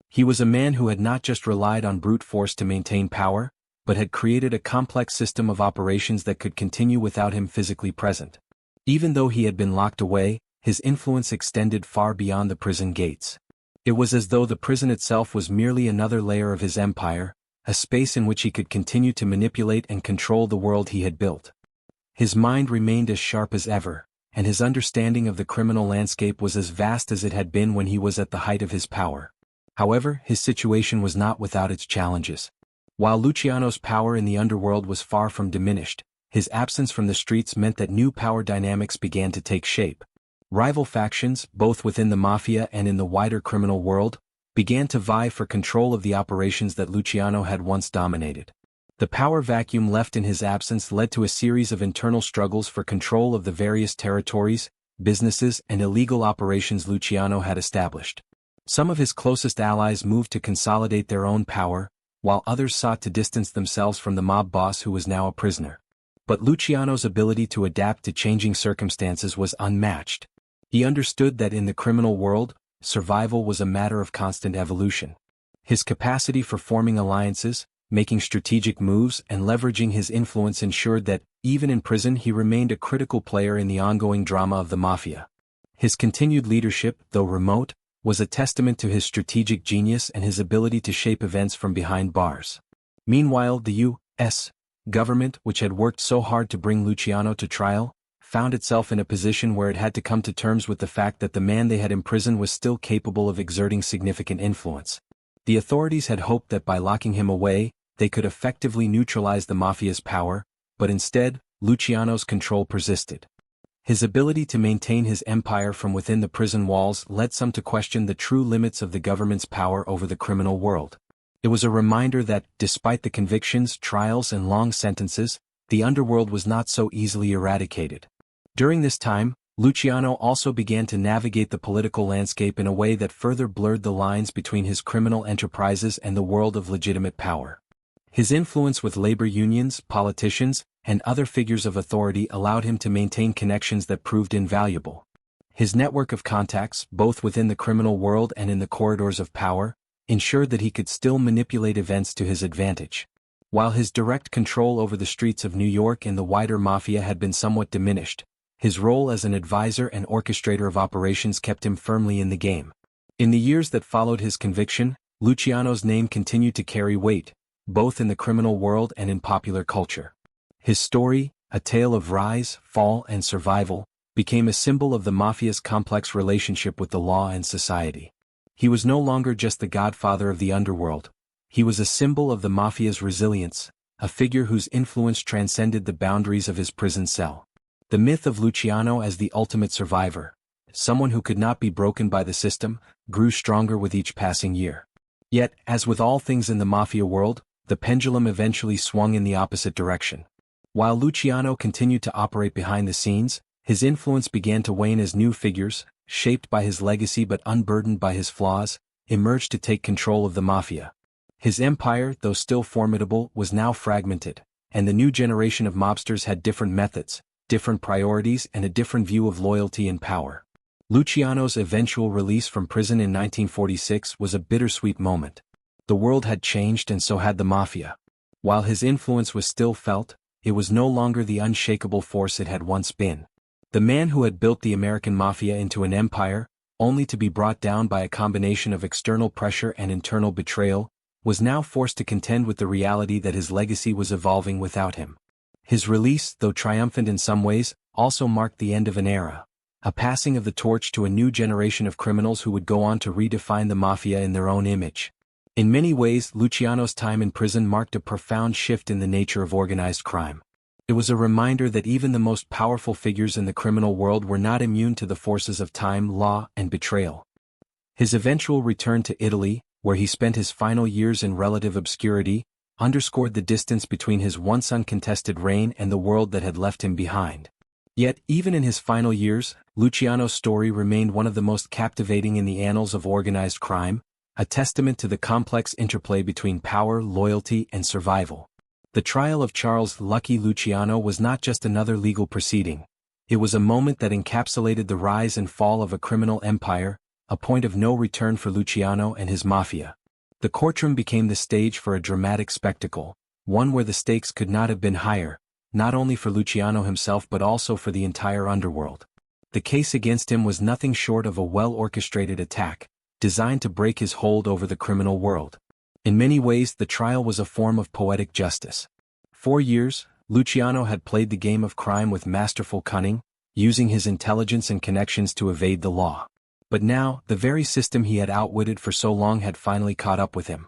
He was a man who had not just relied on brute force to maintain power, but had created a complex system of operations that could continue without him physically present. Even though he had been locked away, his influence extended far beyond the prison gates. It was as though the prison itself was merely another layer of his empire, a space in which he could continue to manipulate and control the world he had built. His mind remained as sharp as ever, and his understanding of the criminal landscape was as vast as it had been when he was at the height of his power. However, his situation was not without its challenges. While Luciano's power in the underworld was far from diminished, his absence from the streets meant that new power dynamics began to take shape. Rival factions, both within the Mafia and in the wider criminal world, began to vie for control of the operations that Luciano had once dominated. The power vacuum left in his absence led to a series of internal struggles for control of the various territories, businesses, and illegal operations Luciano had established. Some of his closest allies moved to consolidate their own power, while others sought to distance themselves from the mob boss who was now a prisoner. But Luciano's ability to adapt to changing circumstances was unmatched. He understood that in the criminal world, survival was a matter of constant evolution. His capacity for forming alliances, making strategic moves, and leveraging his influence ensured that, even in prison, he remained a critical player in the ongoing drama of the Mafia. His continued leadership, though remote, was a testament to his strategic genius and his ability to shape events from behind bars. Meanwhile, the U.S. government, which had worked so hard to bring Luciano to trial, found itself in a position where it had to come to terms with the fact that the man they had imprisoned was still capable of exerting significant influence. The authorities had hoped that by locking him away, they could effectively neutralize the Mafia's power, but instead, Luciano's control persisted. His ability to maintain his empire from within the prison walls led some to question the true limits of the government's power over the criminal world. It was a reminder that, despite the convictions, trials, and long sentences, the underworld was not so easily eradicated. During this time, Luciano also began to navigate the political landscape in a way that further blurred the lines between his criminal enterprises and the world of legitimate power. His influence with labor unions, politicians, and other figures of authority allowed him to maintain connections that proved invaluable. His network of contacts, both within the criminal world and in the corridors of power, ensured that he could still manipulate events to his advantage. While his direct control over the streets of New York and the wider Mafia had been somewhat diminished, his role as an advisor and orchestrator of operations kept him firmly in the game. In the years that followed his conviction, Luciano's name continued to carry weight, both in the criminal world and in popular culture. His story, a tale of rise, fall, and survival, became a symbol of the Mafia's complex relationship with the law and society. He was no longer just the godfather of the underworld. He was a symbol of the Mafia's resilience, a figure whose influence transcended the boundaries of his prison cell. The myth of Luciano as the ultimate survivor, someone who could not be broken by the system, grew stronger with each passing year. Yet, as with all things in the Mafia world, the pendulum eventually swung in the opposite direction. While Luciano continued to operate behind the scenes, his influence began to wane as new figures, shaped by his legacy but unburdened by his flaws, emerged to take control of the Mafia. His empire, though still formidable, was now fragmented, and the new generation of mobsters had different methods, different priorities, and a different view of loyalty and power. Luciano's eventual release from prison in 1946 was a bittersweet moment. The world had changed and so had the Mafia. While his influence was still felt, it was no longer the unshakable force it had once been. The man who had built the American Mafia into an empire, only to be brought down by a combination of external pressure and internal betrayal, was now forced to contend with the reality that his legacy was evolving without him. His release, though triumphant in some ways, also marked the end of an era, a passing of the torch to a new generation of criminals who would go on to redefine the Mafia in their own image. In many ways, Luciano's time in prison marked a profound shift in the nature of organized crime. It was a reminder that even the most powerful figures in the criminal world were not immune to the forces of time, law, and betrayal. His eventual return to Italy, where he spent his final years in relative obscurity, underscored the distance between his once uncontested reign and the world that had left him behind. Yet, even in his final years, Luciano's story remained one of the most captivating in the annals of organized crime, a testament to the complex interplay between power, loyalty, and survival. The trial of Charles Lucky Luciano was not just another legal proceeding. It was a moment that encapsulated the rise and fall of a criminal empire, a point of no return for Luciano and his Mafia. The courtroom became the stage for a dramatic spectacle, one where the stakes could not have been higher, not only for Luciano himself but also for the entire underworld. The case against him was nothing short of a well-orchestrated attack, designed to break his hold over the criminal world. In many ways, the trial was a form of poetic justice. For years, Luciano had played the game of crime with masterful cunning, using his intelligence and connections to evade the law. But now, the very system he had outwitted for so long had finally caught up with him.